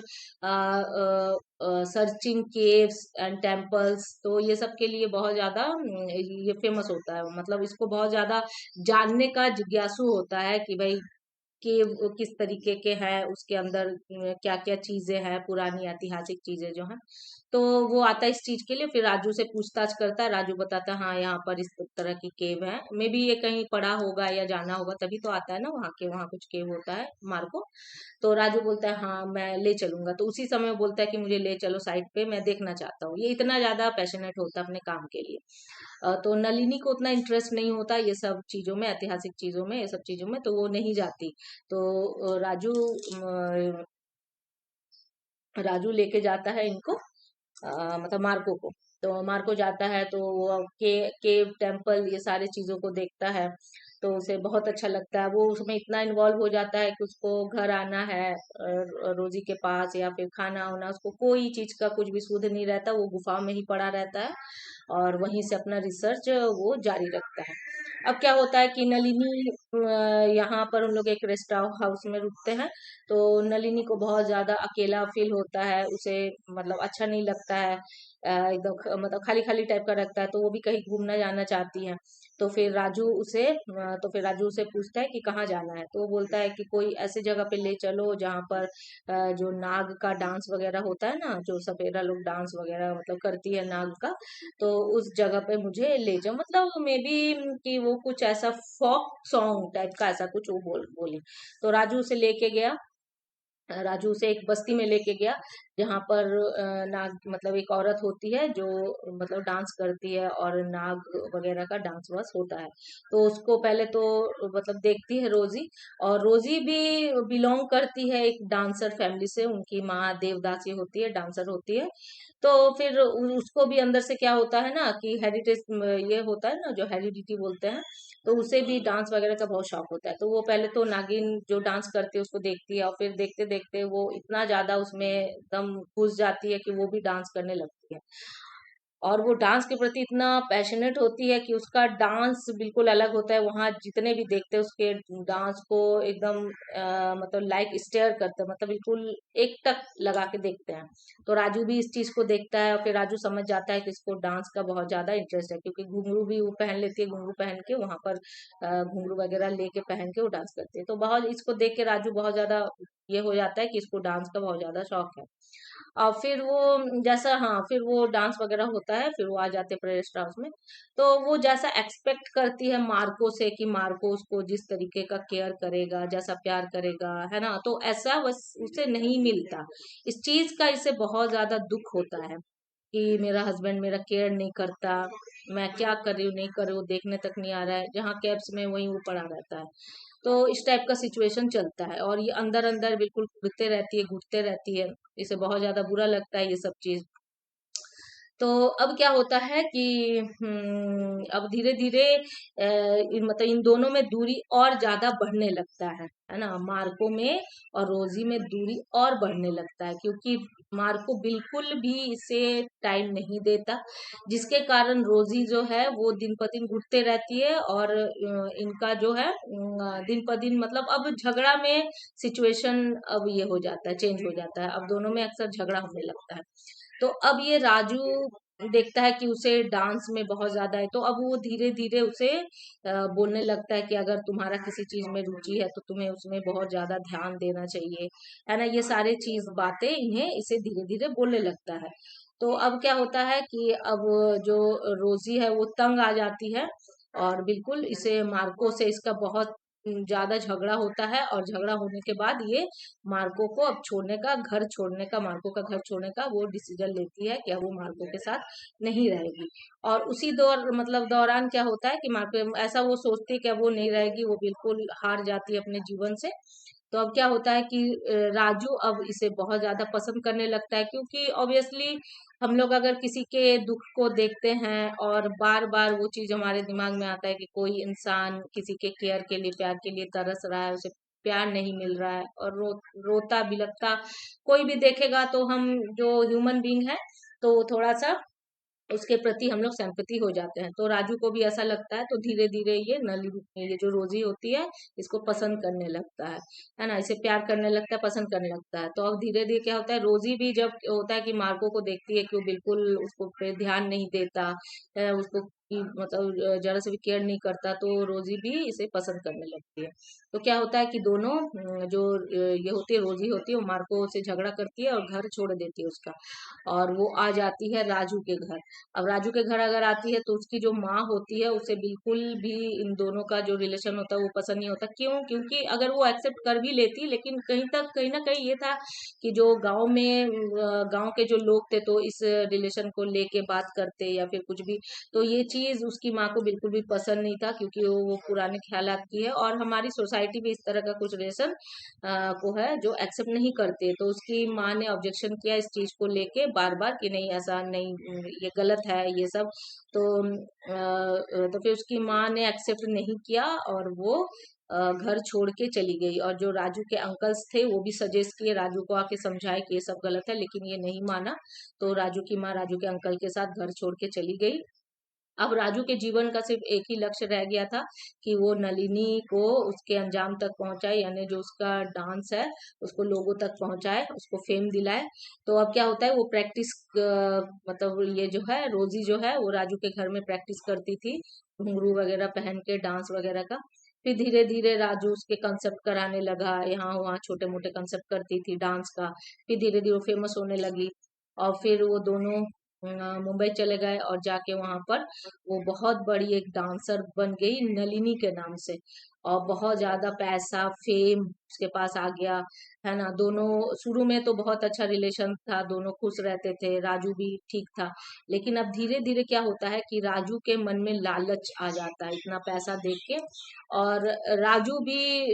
searching caves and temples. तो ये सब के लिए बहुत ज्यादा ये फेमस होता है, मतलब इसको बहुत ज्यादा जानने का जिज्ञासु होता है कि भाई केव किस तरीके के हैं, उसके अंदर क्या क्या चीजें हैं, पुरानी ऐतिहासिक चीजें जो हैं। तो वो आता है इस चीज के लिए, फिर राजू से पूछताछ करता है, राजू बताता है हाँ यहाँ पर इस तरह की केव है, मे बी ये कहीं पढ़ा होगा या जाना होगा तभी तो आता है ना वहाँ के, वहाँ कुछ केव होता है मार्को। तो राजू बोलता है हाँ मैं ले चलूंगा, तो उसी समय वो बोलता है कि मुझे ले चलो साइड पे, मैं देखना चाहता हूँ। ये इतना ज्यादा पैशनेट होता है अपने काम के लिए। तो नलिनी को उतना इंटरेस्ट नहीं होता ये सब चीजों में, ऐतिहासिक चीजों में, ये सब चीजों में, तो वो नहीं जाती। तो राजू लेके जाता है इनको, मतलब मार्को को। तो मार्को जाता है तो वो केव टेम्पल ये सारी चीजों को देखता है, तो उसे बहुत अच्छा लगता है। वो उसमें इतना इन्वॉल्व हो जाता है कि उसको घर आना है रोजी के पास, या फिर खाना होना, उसको कोई चीज का कुछ भी सुध नहीं रहता, वो गुफा में ही पड़ा रहता है और वहीं से अपना रिसर्च वो जारी रखता है। अब क्या होता है कि नलिनी यहाँ पर हम लोग एक रेस्ट हाउस में रुकते हैं। तो नलिनी को बहुत ज्यादा अकेला फील होता है, उसे मतलब अच्छा नहीं लगता है, एकदम मतलब खाली खाली टाइप का लगता है, तो वो भी कहीं घूमना जाना चाहती है। तो फिर राजू उसे पूछता है कि कहाँ जाना है, तो वो बोलता है कि कोई ऐसी जगह पे ले चलो जहाँ पर जो नाग का डांस वगैरह होता है ना, जो सपेरा लोग डांस वगैरह मतलब करती है नाग का, तो उस जगह पे मुझे ले जाओ, मतलब मे बी कि वो कुछ ऐसा फोक सॉन्ग टाइप का ऐसा कुछ वो बोली। तो राजू उसे लेके गया, राजू उसे एक बस्ती में लेके गया जहाँ पर नाग मतलब एक औरत होती है जो मतलब डांस करती है और नाग वगैरह का डांस वांस होता है। तो उसको पहले तो मतलब देखती है रोजी, और रोजी भी बिलोंग करती है एक डांसर फैमिली से, उनकी माँ देवदासी होती है, डांसर होती है। तो फिर उसको भी अंदर से क्या होता है ना कि हेरिटेज, ये होता है ना जो हेरिडिटी बोलते हैं, तो उसे भी डांस वगैरह का बहुत शौक होता है। तो वो पहले तो नागिन जो डांस करती है उसको देखती है, और फिर देखते देखते वो इतना ज्यादा उसमें एकदम घुस जाती है कि वो भी डांस करने लगती है। और वो डांस के प्रति इतना पैशनेट होती है कि उसका डांस बिल्कुल अलग होता है, वहां जितने भी देखते हैं उसके डांस को एकदम मतलब लाइक स्टेयर करते हैं, मतलब बिल्कुल एक टक लगा के देखते हैं। तो राजू भी इस चीज को देखता है, और फिर राजू समझ जाता है कि इसको डांस का बहुत ज्यादा इंटरेस्ट है, क्योंकि घुंघरू भी वो पहन लेती है, घुंघरू पहन के वहां पर घुंघरू वगैरह लेके पहन के वो डांस करती है। तो बहुत इसको देख के राजू बहुत ज्यादा ये हो जाता है कि इसको डांस का बहुत ज्यादा शौक है। और फिर वो जैसा, हाँ, फिर वो डांस वगैरह होता है, फिर वो आ जाते हैं प्रेस्ट हाउस में। तो वो जैसा एक्सपेक्ट करती है मार्को से कि मार्को उसको जिस तरीके का केयर करेगा, जैसा प्यार करेगा, है ना, तो ऐसा बस उसे नहीं मिलता। इस चीज का इसे बहुत ज्यादा दुख होता है कि मेरा हस्बैंड मेरा केयर नहीं करता, मैं क्या कर रही हूँ नहीं कर रही हूँ देखने तक नहीं आ रहा है, जहाँ कैब्स में वहीं वो पड़ा रहता है। तो इस टाइप का सिचुएशन चलता है, और ये अंदर अंदर बिल्कुल घुटते रहती है, इसे बहुत ज्यादा बुरा लगता है ये सब चीज। तो अब क्या होता है कि अब धीरे धीरे मतलब इन दोनों में दूरी और ज्यादा बढ़ने लगता है ना, मार्को में और रोजी में दूरी और बढ़ने लगता है, क्योंकि मार्को बिल्कुल भी इसे टाइम नहीं देता, जिसके कारण रोजी जो है वो दिन प दिन घुटते रहती है, और इनका जो है दिन प दिन मतलब अब झगड़ा में सिचुएशन अब ये हो जाता है, चेंज हो जाता है, अब दोनों में अक्सर झगड़ा होने लगता है। तो अब ये राजू देखता है कि उसे डांस में बहुत ज्यादा है, तो अब वो धीरे धीरे उसे बोलने लगता है कि अगर तुम्हारा किसी चीज में रुचि है तो तुम्हें उसमें बहुत ज्यादा ध्यान देना चाहिए, है ना, ये सारे चीज बातें इन्हें इसे धीरे धीरे बोलने लगता है। तो अब क्या होता है कि अब जो रोजी है वो तंग आ जाती है, और बिल्कुल इसे मार्को से इसका बहुत ज्यादा झगड़ा होता है, और झगड़ा होने के बाद ये मार्को को अब छोड़ने का, घर छोड़ने का, मार्को का घर छोड़ने का वो डिसीजन लेती है कि अब वो मार्को के साथ नहीं रहेगी। और उसी दौरान क्या होता है कि मार्को ऐसा वो सोचती है कि अब वो नहीं रहेगी, वो बिल्कुल हार जाती है अपने जीवन से। तो अब क्या होता है कि राजू अब इसे बहुत ज्यादा पसंद करने लगता है, क्योंकि ऑब्वियसली हम लोग अगर किसी के दुख को देखते हैं और बार बार वो चीज हमारे दिमाग में आता है कि कोई इंसान किसी के केयर के लिए, प्यार के लिए तरस रहा है, उसे प्यार नहीं मिल रहा है, और रोता बिलखता कोई भी देखेगा, तो हम जो ह्यूमन बीइंग है तो थोड़ा सा उसके प्रति हम लोग सिंपैथी हो जाते हैं। तो राजू को भी ऐसा लगता है, तो धीरे धीरे ये नलिनी, ये जो रोजी होती है, इसको पसंद करने लगता है ना, इसे प्यार करने लगता है, पसंद करने लगता है। तो अब धीरे धीरे क्या होता है, रोजी भी जब होता है कि मार्को को देखती है कि वो बिल्कुल उसको पे ध्यान नहीं देता, उसको कि मतलब जरा से भी केयर नहीं करता, तो रोजी भी इसे पसंद करने लगती है। तो क्या होता है कि दोनों जो ये होती है, रोजी होती है, वो मार्को से झगड़ा करती है और घर छोड़ देती है उसका, और वो आ जाती है राजू के घर। अब राजू के घर अगर आती है तो उसकी जो माँ होती है उसे बिल्कुल भी इन दोनों का जो रिलेशन होता है वो पसंद नहीं होता। क्यों? क्योंकि अगर वो एक्सेप्ट कर भी लेती, लेकिन कहीं ना कहीं ये था कि जो गांव में गांव के जो लोग थे तो इस रिलेशन को लेके बात करते या फिर कुछ भी, तो ये चीज उसकी माँ को बिल्कुल भी पसंद नहीं था, क्योंकि वो पुराने ख्यालात की है, और हमारी सोसाइटी भी इस तरह का कुछ रिलेशन को है जो एक्सेप्ट नहीं करते। तो उसकी माँ ने ऑब्जेक्शन किया इस चीज को लेके बार बार कि नहीं ऐसा नहीं, ये गलत है ये सब। तो तो फिर उसकी माँ ने एक्सेप्ट नहीं किया, और वो घर छोड़ के चली गई, और जो राजू के अंकल्स थे वो भी सजेस्ट किए, राजू को आके समझाए कि ये सब गलत है, लेकिन ये नहीं माना। तो राजू की माँ राजू के अंकल के साथ घर छोड़ के चली गई। अब राजू के जीवन का सिर्फ एक ही लक्ष्य रह गया था कि वो नलिनी को उसके अंजाम तक पहुंचाए, यानी जो उसका डांस है उसको लोगों तक पहुंचाए, उसको फेम दिलाए। तो अब क्या होता है, वो प्रैक्टिस मतलब ये जो है रोजी जो है वो राजू के घर में प्रैक्टिस करती थी, घुंघरू वगैरह पहन के डांस वगैरह का। फिर धीरे धीरे राजू उसके कंसेप्ट कराने लगा, यहाँ वहाँ छोटे मोटे कंसेप्ट करती थी डांस का। फिर धीरे धीरे वो फेमस होने लगी, और फिर वो दोनों मुंबई चले गए, और जाके वहां पर वो बहुत बड़ी एक डांसर बन गई नलिनी के नाम से, और बहुत ज्यादा पैसा फेम उसके पास आ गया, है ना। दोनों शुरू में तो बहुत अच्छा रिलेशन था, दोनों खुश रहते थे, राजू भी ठीक था। लेकिन अब धीरे धीरे क्या होता है कि राजू के मन में लालच आ जाता है इतना पैसा देख के। और राजू भी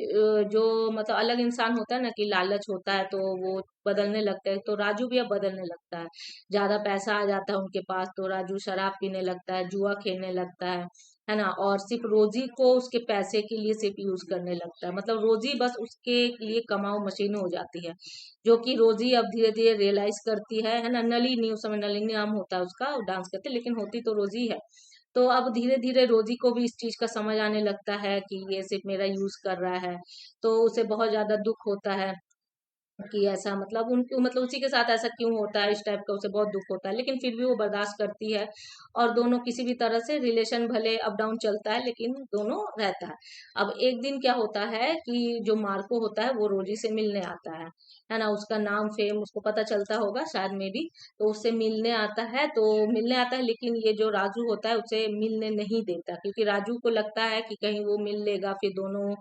जो मतलब अलग इंसान होता है ना, कि लालच होता है तो वो बदलने लगता है, तो राजू भी अब बदलने लगता है। ज्यादा पैसा आ जाता है उनके पास तो राजू शराब पीने लगता है, जुआ खेलने लगता है ना। और सिर्फ रोजी को उसके पैसे के लिए सिर्फ यूज करने लगता है, मतलब रोजी बस उसके लिए कमाऊ मशीन हो जाती है, जो कि रोजी अब धीरे धीरे रियलाइज करती है ना। नलिनी, उस समय नलिनी नाम होता है उसका, डांस करते लेकिन होती तो रोजी है। तो अब धीरे धीरे रोजी को भी इस चीज का समझ आने लगता है कि ये सिर्फ मेरा यूज कर रहा है। तो उसे बहुत ज्यादा दुख होता है कि ऐसा, मतलब उन मतलब उसी के साथ ऐसा क्यों होता है, इस टाइप का उसे बहुत दुख होता है, लेकिन फिर भी वो बर्दाश्त करती है। और दोनों किसी भी तरह से रिलेशन भले अप डाउन चलता है लेकिन दोनों रहता है। अब एक दिन क्या होता है कि जो मार्को होता है वो रोजी से मिलने आता है ना। उसका नाम फेम उसको पता चलता होगा शायद में भी, तो उससे मिलने आता है। तो मिलने आता है, लेकिन ये जो राजू होता है उसे मिलने नहीं देता, क्योंकि राजू को लगता है कि कहीं वो मिल लेगा फिर दोनों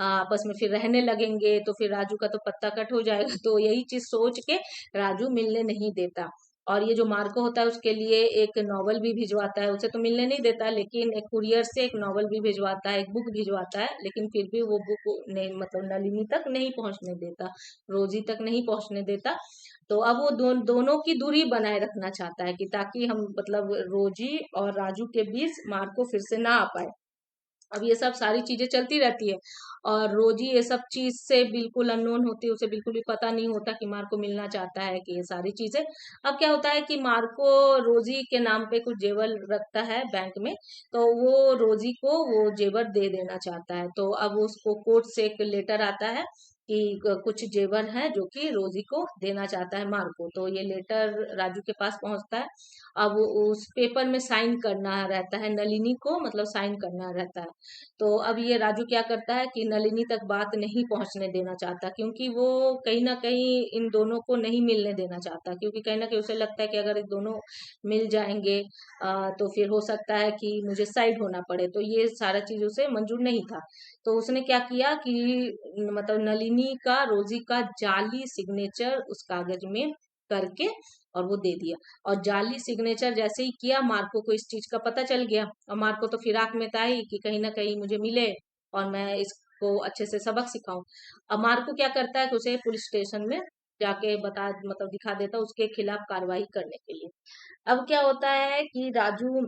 आपस में फिर रहने लगेंगे, तो फिर राजू का तो पत्ता कट हो जाएगा। तो यही चीज सोच के राजू मिलने नहीं देता। और ये जो मार्को होता है उसके लिए एक नॉवल भी भिजवाता है, उसे तो मिलने नहीं देता लेकिन एक कुरियर से एक नॉवल भी भिजवाता है, एक बुक भिजवाता है, लेकिन फिर भी वो बुक नहीं, मतलब नलिनी तक नहीं पहुंचने देता, रोजी तक नहीं पहुंचने देता। तो अब वो दोनों की दूरी बनाए रखना चाहता है, कि ताकि हम मतलब रोजी और राजू के बीच मार्को फिर से ना आ पाए। अब ये सब सारी चीजें चलती रहती है, और रोजी ये सब चीज से बिल्कुल अननोन होती है, उसे बिल्कुल भी पता नहीं होता कि मार्को मिलना चाहता है, कि ये सारी चीजें। अब क्या होता है कि मार्को रोजी के नाम पे कुछ जेवर रखता है बैंक में, तो वो रोजी को वो जेवर दे देना चाहता है। तो अब उसको कोर्ट से एक लेटर आता है कि कुछ जेवर है जो कि रोजी को देना चाहता है मार्को। तो ये लेटर राजू के पास पहुंचता है। अब उस पेपर में साइन करना रहता है नलिनी को, मतलब साइन करना रहता है। तो अब ये राजू क्या करता है कि नलिनी तक बात नहीं पहुंचने देना चाहता, क्योंकि वो कहीं ना कहीं इन दोनों को नहीं मिलने देना चाहता, क्योंकि कहीं ना कहीं उसे लगता है कि अगर ये दोनों मिल जाएंगे तो फिर हो सकता है कि मुझे साइड होना पड़े, तो ये सारा चीज उसे मंजूर नहीं था। तो उसने क्या किया कि मतलब नलिनी का रोजी का जाली सिग्नेचर उस कागज में करके और वो दे दिया। और जाली सिग्नेचर जैसे ही किया, मार्को को इस चीज का पता चल गया, और मार्को तो फिराक में था ही कि कहीं ना कहीं मुझे मिले और मैं इसको अच्छे से सबक सिखाऊं। अब मार्को क्या करता है कि उसे पुलिस स्टेशन में जाके बता, मतलब दिखा देता उसके खिलाफ कार्रवाई करने के लिए। अब क्या होता है कि राजू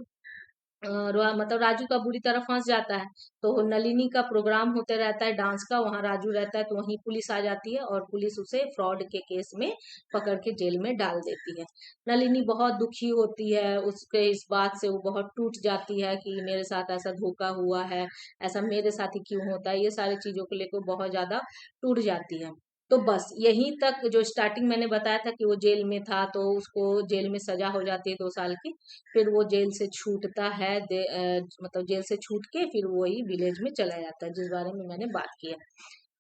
मतलब राजू का बुरी तरह फंस जाता है। तो नलिनी का प्रोग्राम होते रहता है डांस का, वहां राजू रहता है, तो वहीं पुलिस आ जाती है, और पुलिस उसे फ्रॉड के केस में पकड़ के जेल में डाल देती है। नलिनी बहुत दुखी होती है, उसके इस बात से वो बहुत टूट जाती है कि मेरे साथ ऐसा धोखा हुआ है, ऐसा मेरे साथ ही क्यों होता है, ये सारी चीजों को लेकर बहुत ज्यादा टूट जाती है। तो बस यहीं तक, जो स्टार्टिंग मैंने बताया था कि वो जेल में था, तो उसको जेल में सजा हो जाती है 2 साल की। फिर वो जेल से छूटता है, मतलब जेल से छूट के फिर वही विलेज में चला जाता है, जिस बारे में मैंने बात की है।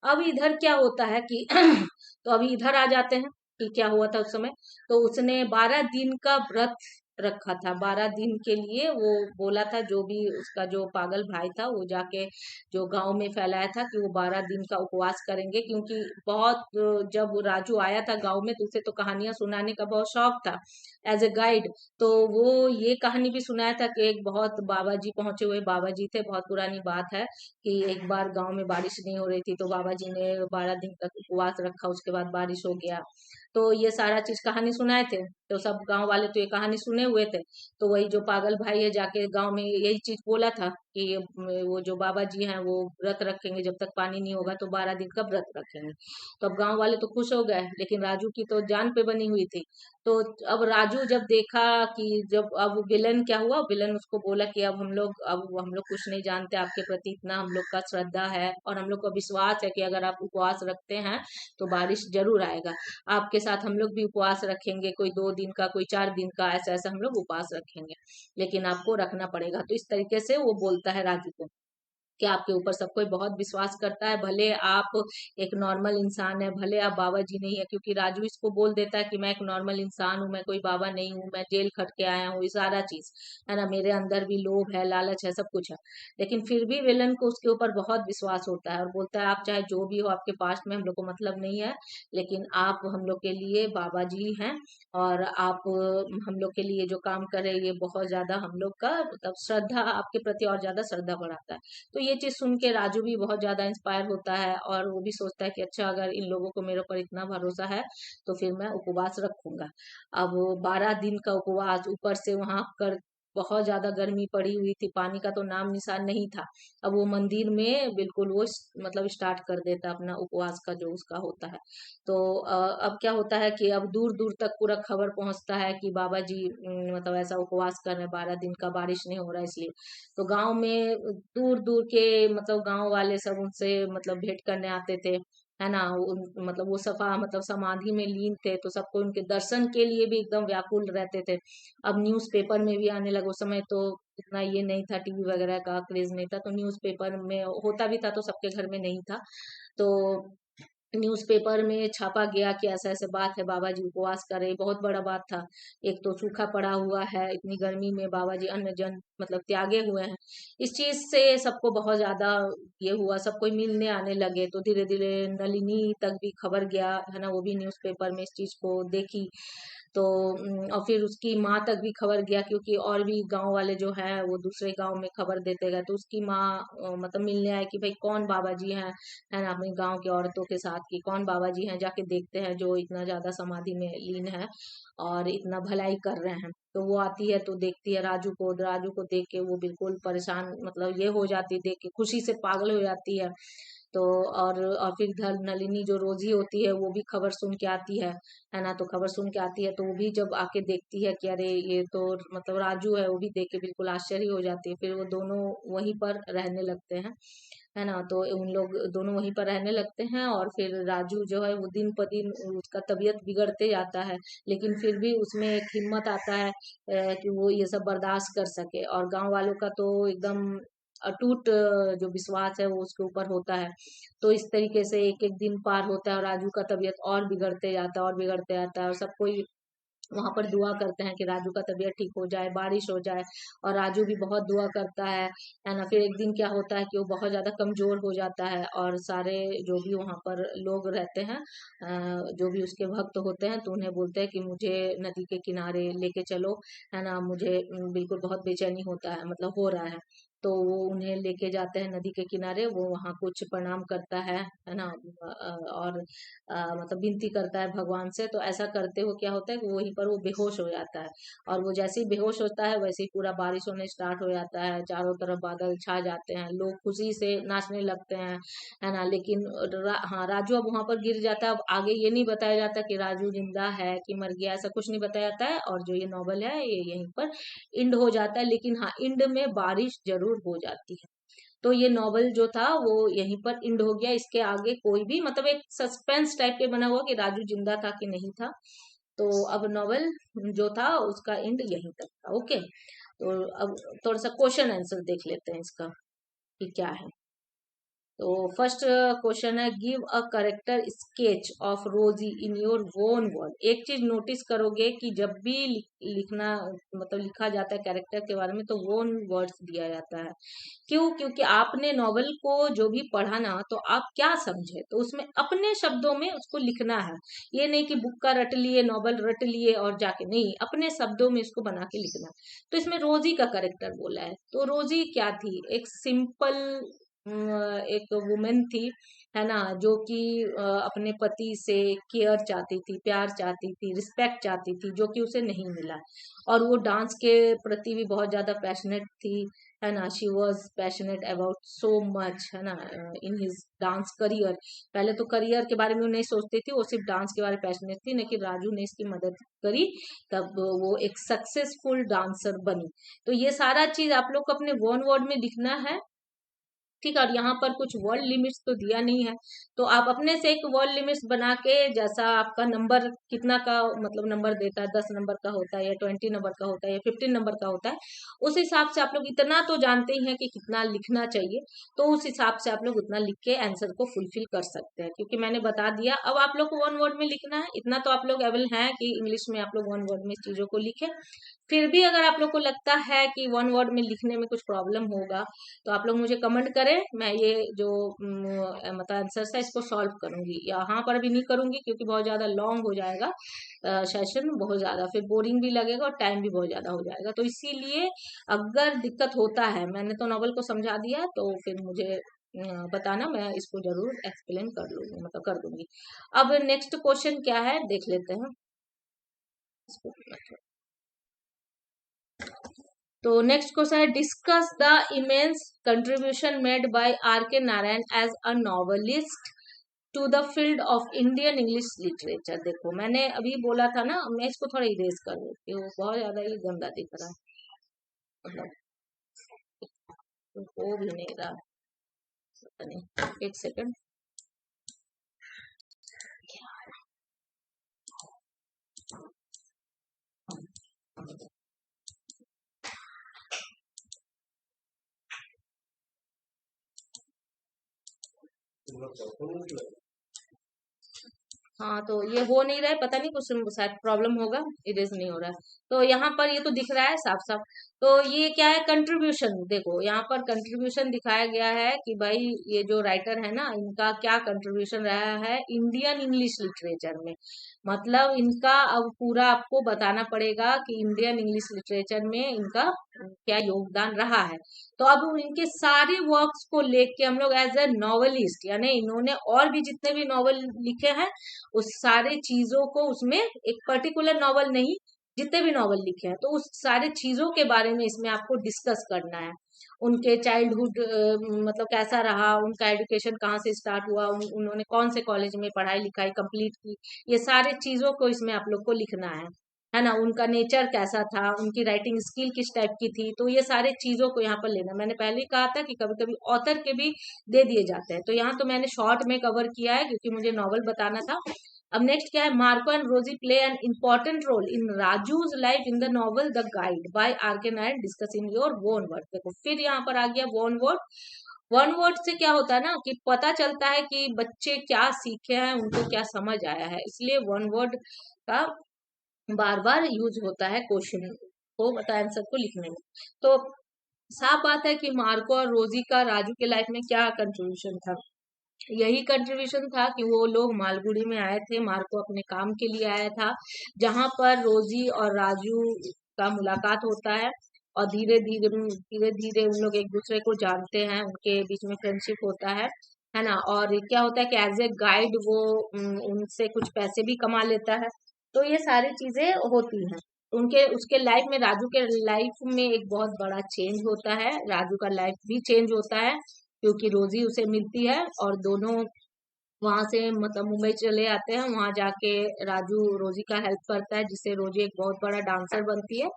अब इधर क्या होता है कि तो अभी इधर आ जाते हैं कि क्या हुआ था उस समय। तो उसने 12 दिन का व्रत रखा था, 12 दिन के लिए वो बोला था, जो भी उसका जो पागल भाई था वो जाके जो गांव में फैलाया था कि वो 12 दिन का उपवास करेंगे, क्योंकि बहुत जब राजू आया था गांव में तो उसे तो कहानियां सुनाने का बहुत शौक था एज ए गाइड। तो वो ये कहानी भी सुनाया था कि एक बहुत बाबा जी पहुंचे हुए बाबा जी थे, बहुत पुरानी बात है कि एक बार गांव में बारिश नहीं हो रही थी, तो बाबा जी ने 12 दिन तक उपवास रखा, उसके बाद बारिश हो गया। तो ये सारा चीज कहानी सुनाए थे, तो सब गांव वाले तो ये कहानी सुने हुए थे। तो वही जो पागल भाई है जाके गांव में यही चीज बोला था कि वो जो बाबा जी हैं वो व्रत रखेंगे, जब तक पानी नहीं होगा तो 12 दिन का व्रत रखेंगे। तो अब गांव वाले तो खुश हो गए, लेकिन राजू की तो जान पे बनी हुई थी। तो अब राजू जब देखा कि जब अब विलन क्या हुआ, विलन उसको बोला कि अब हम लोग कुछ नहीं जानते, आपके प्रति इतना हम लोग का श्रद्धा है और हम लोग को विश्वास है कि अगर आप उपवास रखते हैं तो बारिश जरूर आएगा। आपके साथ हम लोग भी उपवास रखेंगे, कोई 2 दिन का, कोई 4 दिन का, ऐसा ऐसा हम लोग उपवास रखेंगे, लेकिन आपको रखना पड़ेगा। तो इस तरीके से वो बोलता है राजू को कि आपके ऊपर सब कोई बहुत विश्वास करता है, भले आप एक नॉर्मल इंसान है, भले आप बाबा जी नहीं है, क्योंकि राजू इसको बोल देता है कि मैं एक नॉर्मल इंसान हूँ, मैं कोई बाबा नहीं हूँ, मैं जेल खट के आया हूँ, ये सारा चीज है ना, मेरे अंदर भी लोभ है, लालच है, सब कुछ है। लेकिन फिर भी विलन को उसके ऊपर बहुत विश्वास होता है और बोलता है आप चाहे जो भी हो, आपके पास्ट में हम लोग को मतलब नहीं है, लेकिन आप हम लोग के लिए बाबा जी हैं और आप हम लोग के लिए जो काम कर रहे हैं ये बहुत ज्यादा हम लोग का मतलब श्रद्धा आपके प्रति और ज्यादा श्रद्धा बढ़ाता है। तो ये चीज सुन के राजू भी बहुत ज्यादा इंस्पायर होता है और वो भी सोचता है कि अच्छा, अगर इन लोगों को मेरे ऊपर इतना भरोसा है तो फिर मैं उपवास रखूंगा। अब 12 दिन का उपवास, ऊपर से वहां कर बहुत ज्यादा गर्मी पड़ी हुई थी, पानी का तो नाम निशान नहीं था। अब वो मंदिर में बिल्कुल वो मतलब स्टार्ट कर देता है अपना उपवास का जो उसका होता है। तो अब क्या होता है कि अब दूर दूर तक पूरा खबर पहुंचता है कि बाबा जी मतलब ऐसा उपवास कर रहे हैं 12 दिन का, बारिश नहीं हो रहा है इसलिए। तो गांव में दूर दूर के मतलब गांव वाले सब उनसे मतलब भेंट करने आते थे, है ना। मतलब वो सफा मतलब समाधि में लीन थे, तो सबको उनके दर्शन के लिए भी एकदम व्याकुल रहते थे। अब न्यूज़पेपर में भी आने लगा, उस समय तो इतना ये नहीं था, टीवी वगैरह का क्रेज नहीं था, तो न्यूज़पेपर में होता भी था तो सबके घर में नहीं था। तो न्यूज़पेपर में छापा गया कि ऐसा ऐसा बात है, बाबा जी उपवास कर रहे, बहुत बड़ा बात था। एक तो सूखा पड़ा हुआ है, इतनी गर्मी में बाबा जी अन्न जन मतलब त्यागे हुए हैं। इस चीज से सबको बहुत ज्यादा ये हुआ, सब कोई मिलने आने लगे, तो धीरे धीरे नलिनी तक भी खबर गया, है ना, वो भी न्यूज़पेपर में इस चीज को देखी। तो और फिर उसकी माँ तक भी खबर गया, क्योंकि और भी गांव वाले जो है वो दूसरे गांव में खबर देते गए, तो उसकी माँ मतलब मिलने आए कि भाई कौन बाबा जी हैं, है ना, अपने गांव की औरतों के साथ, कि कौन बाबा जी हैं, जाके देखते हैं जो इतना ज्यादा समाधि में लीन है और इतना भलाई कर रहे हैं। तो वो आती है तो देखती है राजू को, राजू को देख के वो बिल्कुल परेशान मतलब ये हो जाती है, देख के खुशी से पागल हो जाती है। तो और फिर इधर नलिनी जो रोजी होती है वो भी खबर सुन के आती है ना, तो खबर सुन के आती है तो वो भी जब आके देखती है कि अरे ये तो मतलब राजू है, वो भी देख के बिल्कुल आश्चर्य हो जाती है। फिर वो दोनों वहीं पर रहने लगते हैं, है ना, तो उन लोग दोनों वहीं पर रहने लगते हैं और फिर राजू जो है वो दिन प दिन उसका तबीयत बिगड़ते जाता है, लेकिन फिर भी उसमें एक हिम्मत आता है कि वो ये सब बर्दाश्त कर सके। और गांव वालों का तो एकदम अटूट जो विश्वास है वो उसके ऊपर होता है। तो इस तरीके से एक एक दिन पार होता है और राजू का तबीयत और बिगड़ते जाता है और बिगड़ते जाता है, और सब कोई वहां पर दुआ करते हैं कि राजू का तबीयत ठीक हो जाए, बारिश हो जाए। और राजू भी बहुत दुआ करता है ना। फिर एक दिन क्या होता है कि वो बहुत ज्यादा कमजोर हो जाता है और सारे जो भी वहां पर लोग रहते हैं जो भी उसके भक्त होते हैं, तो उन्हें बोलते हैं कि मुझे नदी के किनारे लेके चलो, है ना, मुझे बिल्कुल बहुत बेचैनी होता है, मतलब हो रहा है। तो वो उन्हें लेके जाते हैं नदी के किनारे, वो वहां कुछ प्रणाम करता है ना, और मतलब विनती करता है भगवान से। तो ऐसा करते हुए क्या होता है कि वहीं पर वो बेहोश हो जाता है, और वो जैसे ही बेहोश होता है वैसे ही पूरा बारिश होने स्टार्ट हो जाता है, चारों तरफ बादल छा जाते हैं, लोग खुशी से नाचने लगते हैं, है ना। लेकिन हाँ, राजू अब वहां पर गिर जाता है। अब आगे ये नहीं बताया जाता कि राजू जिंदा है कि मर गया, ऐसा कुछ नहीं बताया जाता है, और जो ये नॉवल है ये यहीं पर इंड हो जाता है। लेकिन हाँ, इंड में बारिश जरूर हो जाती है। तो ये नॉवल जो था वो यहीं पर इंड हो गया, इसके आगे कोई भी मतलब एक सस्पेंस टाइप के बना हुआ कि राजू जिंदा था कि नहीं था। तो अब नॉवल जो था उसका एंड यहीं तक था। ओके, तो अब थोड़ा सा क्वेश्चन आंसर देख लेते हैं इसका कि क्या है। तो फर्स्ट क्वेश्चन है, give a character sketch of रोजी इन योर ओन वर्ड। एक चीज नोटिस करोगे कि जब भी लिखना मतलब लिखा जाता है कैरेक्टर के बारे में तो ओन वर्ड्स दिया जाता है। क्यों? क्योंकि आपने नॉवल को जो भी पढ़ा ना, तो आप क्या समझे तो उसमें अपने शब्दों में उसको लिखना है। ये नहीं कि बुक का रट लिए, नॉवल रट लिए और जाके, नहीं, अपने शब्दों में इसको बना के लिखना है। तो इसमें रोजी का करेक्टर बोला है, तो रोजी क्या थी? एक सिंपल एक वुमेन थी, है ना, जो कि अपने पति से केयर चाहती थी, प्यार चाहती थी, रिस्पेक्ट चाहती थी, जो कि उसे नहीं मिला। और वो डांस के प्रति भी बहुत ज्यादा पैशनेट थी, है ना। She was passionate about so much, है ना, इन हिज डांस करियर। पहले तो करियर के बारे में वो नहीं सोचती थी, वो सिर्फ डांस के बारे में पैशनेट थी, लेकिन राजू ने इसकी मदद करी, तब वो एक सक्सेसफुल डांसर बनी। तो ये सारा चीज आप लोग को अपने वन वर्ड में लिखना है, ठीक है। और यहाँ पर कुछ वर्ड लिमिट्स तो दिया नहीं है, तो आप अपने से एक वर्ड लिमिट्स बना के, जैसा आपका नंबर कितना का मतलब नंबर देता है, 10 नंबर का होता है या 20 नंबर का होता है या 15 नंबर का होता है, उस हिसाब से आप लोग इतना तो जानते ही हैं कि कितना लिखना चाहिए, तो उस हिसाब से आप लोग उतना लिख के आंसर को फुलफिल कर सकते हैं, क्योंकि मैंने बता दिया। अब आप लोग को वन वर्ड में लिखना है, इतना तो आप लोग एबल हैं कि इंग्लिश में आप लोग वन वर्ड में चीजों को लिखें। फिर भी अगर आप लोग को लगता है कि वन वर्ड में लिखने में कुछ प्रॉब्लम होगा, तो आप लोग मुझे कमेंट करें, मैं ये जो मतलब आंसर है इसको सॉल्व करूंगी। यहाँ पर भी नहीं करूंगी क्योंकि बहुत ज्यादा लॉन्ग हो जाएगा सेशन, बहुत ज्यादा फिर बोरिंग भी लगेगा और टाइम भी बहुत ज्यादा हो जाएगा। तो इसीलिए अगर दिक्कत होता है, मैंने तो नॉवल को समझा दिया, तो फिर मुझे बताना, मैं इसको जरूर एक्सप्लेन कर लूंगी, मतलब कर दूंगी। अब नेक्स्ट क्वेश्चन क्या है देख लेते हैं इसको। तो नेक्स्ट क्वेश्चन है, discuss the immense contribution made by R K Narayan as a novelist to the field of Indian English literature. देखो मैंने अभी बोला था ना, मैं इसको थोड़ा इरेज कर देती हूँ, बहुत ज्यादा ये गंदा दिख रहा है, मतलब हो भी नहीं रहा, पता नहीं, एक सेकंड। हाँ, तो ये हो नहीं रहा है, पता नहीं कुछ शायद प्रॉब्लम होगा, इरेज नहीं हो रहा है। तो यहाँ पर ये तो दिख रहा है साफ साफ। तो ये क्या है, कंट्रीब्यूशन। देखो यहाँ पर कंट्रीब्यूशन दिखाया गया है कि भाई ये जो राइटर है ना, इनका क्या कंट्रीब्यूशन रहा है इंडियन इंग्लिश लिटरेचर में। मतलब इनका अब पूरा आपको बताना पड़ेगा कि इंडियन इंग्लिश लिटरेचर में इनका क्या योगदान रहा है। तो अब इनके सारे वर्क्स को लेके हम लोग एज ए नॉवलिस्ट, यानी इन्होंने और भी जितने भी नॉवल लिखे हैं उस सारे चीजों को, उसमें एक पर्टिकुलर नॉवल नहीं, जितने भी नॉवल लिखे हैं, तो उस सारे चीजों के बारे में इसमें आपको डिस्कस करना है। उनके चाइल्डहुड मतलब कैसा रहा, उनका एजुकेशन कहाँ से स्टार्ट हुआ, उन्होंने कौन से कॉलेज में पढ़ाई लिखाई कंप्लीट की, ये सारे चीजों को इसमें आप लोग को लिखना है ना। उनका नेचर कैसा था, उनकी राइटिंग स्किल किस टाइप की थी, तो ये सारे चीजों को यहाँ पर लेना। मैंने पहले ही कहा था कि कभी कभी ऑथर के भी दे दिए जाते हैं, तो यहाँ तो मैंने शॉर्ट में कवर किया है क्योंकि मुझे नॉवल बताना था। अब नेक्स्ट क्या है, Marco and Rosie play an important role in Raju's life in the novel the guide by R K Narayan, discuss in your one word. देखो फिर यहाँ पर आ गया वन वर्ड। वन वर्ड से क्या होता है ना कि पता चलता है कि बच्चे क्या सीखे हैं, उनको क्या समझ आया है, इसलिए वन वर्ड का बार बार यूज होता है क्वेश्चन को, मतलब आंसर को लिखने में। तो साफ बात है कि मार्को और रोजी का राजू के लाइफ में क्या कंट्रीब्यूशन था। यही कंट्रीब्यूशन था कि वो लोग मालगुड़ी में आए थे, मार्को अपने काम के लिए आया था, जहां पर रोजी और राजू का मुलाकात होता है, और धीरे धीरे धीरे धीरे उन लोग एक दूसरे को जानते हैं, उनके बीच में फ्रेंडशिप होता है ना। और क्या होता है कि एज ए गाइड वो उनसे कुछ पैसे भी कमा लेता है। तो ये सारी चीजें होती हैं उनके, उसके लाइफ में, राजू के लाइफ में एक बहुत बड़ा चेंज होता है, राजू का लाइफ भी चेंज होता है, क्योंकि रोजी उसे मिलती है और दोनों वहां से मतलब मुंबई चले आते हैं। वहां जाके राजू रोजी का हेल्प करता है, जिससे रोजी एक बहुत बड़ा डांसर बनती है,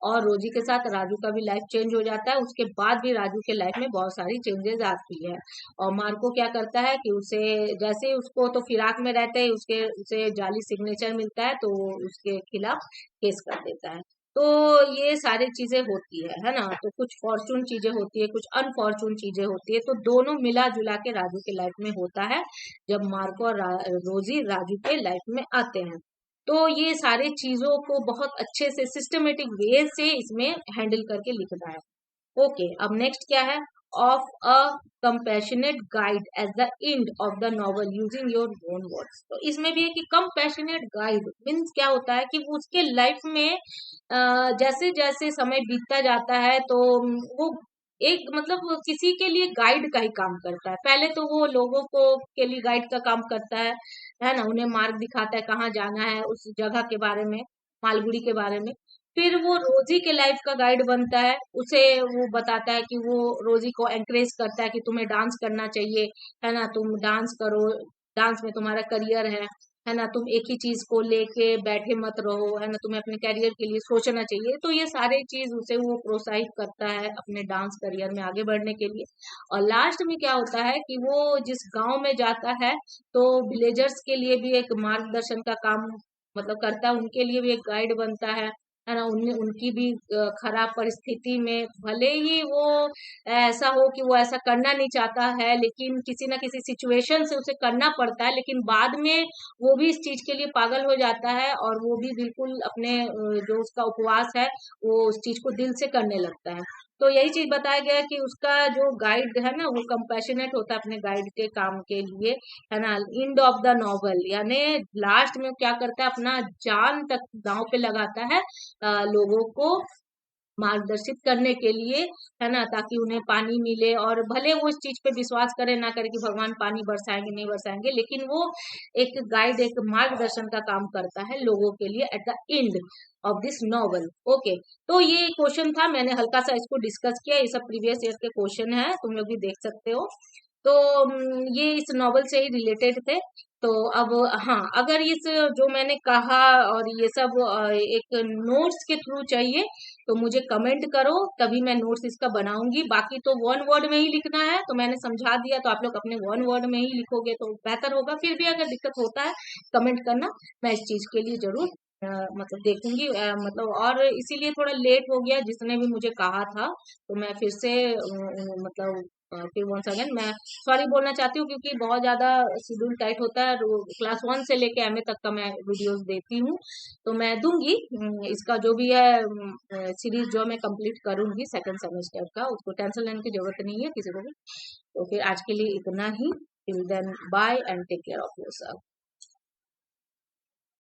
और रोजी के साथ राजू का भी लाइफ चेंज हो जाता है। उसके बाद भी राजू के लाइफ में बहुत सारी चेंजेस आती है। और मार्को क्या करता है कि उसे, जैसे उसको तो फिराक में रहते ही उसके उसे जाली सिग्नेचर मिलता है, तो वो उसके खिलाफ केस कर देता है। तो ये सारी चीजें होती है ना। तो कुछ फॉर्चून चीजें होती है, कुछ अनफॉर्चून चीजें होती है, तो दोनों मिला जुला के राजू के लाइफ में होता है जब मार्को और रोजी राजू के लाइफ में आते हैं। तो ये सारी चीजों को बहुत अच्छे से सिस्टमेटिक वे से इसमें हैंडल करके लिखना है। ओके, अब नेक्स्ट क्या है, of a compassionate guide at the end of the novel using your own words. तो इसमें भी है कि कंपैशनेट गाइड मीन्स क्या होता है कि उसके लाइफ में जैसे जैसे समय बीतता जाता है, तो वो एक मतलब किसी के लिए गाइड का ही काम करता है। पहले तो वो लोगों को के लिए गाइड का काम करता है ना, उन्हें मार्ग दिखाता है कहाँ जाना है, उस जगह के बारे में, मालगुड़ी के बारे में। फिर वो रोजी के लाइफ का गाइड बनता है, उसे वो बताता है कि वो रोजी को एनकरेज करता है कि तुम्हें डांस करना चाहिए, है ना, तुम डांस करो, डांस में तुम्हारा करियर है ना, तुम एक ही चीज को लेके बैठे मत रहो, है ना, तुम्हें अपने करियर के लिए सोचना चाहिए। तो ये सारे चीज उसे वो प्रोत्साहित करता है अपने डांस करियर में आगे बढ़ने के लिए। और लास्ट में क्या होता है कि वो जिस गांव में जाता है तो विलेजर्स के लिए भी एक मार्गदर्शन का काम मतलब करता है, उनके लिए भी एक गाइड बनता है ना, उन्हें उनकी भी खराब परिस्थिति में भले ही वो ऐसा हो कि वो ऐसा करना नहीं चाहता है, लेकिन किसी ना किसी सिचुएशन से उसे करना पड़ता है, लेकिन बाद में वो भी इस चीज के लिए पागल हो जाता है और वो भी बिल्कुल अपने जो उसका उपवास है वो उस चीज को दिल से करने लगता है। तो यही चीज बताया गया है कि उसका जो गाइड है ना वो कंपैशनेट होता है अपने गाइड के काम के लिए, है ना। एंड ऑफ द नॉवल यानी लास्ट में क्या करता है, अपना जान तक दांव पे लगाता है लोगों को मार्गदर्शित करने के लिए, है ना, ताकि उन्हें पानी मिले। और भले वो इस चीज पे विश्वास करे ना करे कि भगवान पानी बरसाएंगे नहीं बरसाएंगे, लेकिन वो एक गाइड, एक मार्गदर्शन का काम करता है लोगों के लिए at the end of this novel. Okay, तो ये क्वेश्चन था, मैंने हल्का सा इसको डिस्कस किया, ये सब प्रीवियस ईयर के क्वेश्चन है, तुम लोग भी देख सकते हो। तो ये इस नॉवल से ही रिलेटेड थे। तो अब हाँ, अगर इस जो मैंने कहा और ये सब एक नोट्स के थ्रू चाहिए तो मुझे कमेंट करो, तभी मैं नोट्स इसका बनाऊंगी। बाकी तो वन वर्ड में ही लिखना है, तो मैंने समझा दिया, तो आप लोग अपने वन वर्ड में ही लिखोगे तो बेहतर होगा। फिर भी अगर दिक्कत होता है कमेंट करना, मैं इस चीज के लिए जरूर मतलब देखूंगी, मतलब। और इसीलिए थोड़ा लेट हो गया, जिसने भी मुझे कहा था, तो मैं फिर से मतलब फिर वंस अगेन मैं सॉरी बोलना चाहती हूँ, क्योंकि बहुत ज्यादा शेड्यूल टाइट होता है। क्लास 1 से लेके एमए तक का मैं वीडियोस देती हूँ, तो मैं दूंगी इसका जो भी है सीरीज जो मैं कंप्लीट करूंगी सेकंड सेमेस्टर का, उसको टेंशन लेने की जरूरत नहीं है किसी को भी। तो फिर आज के लिए इतना ही। Till then bye and take care of yourself.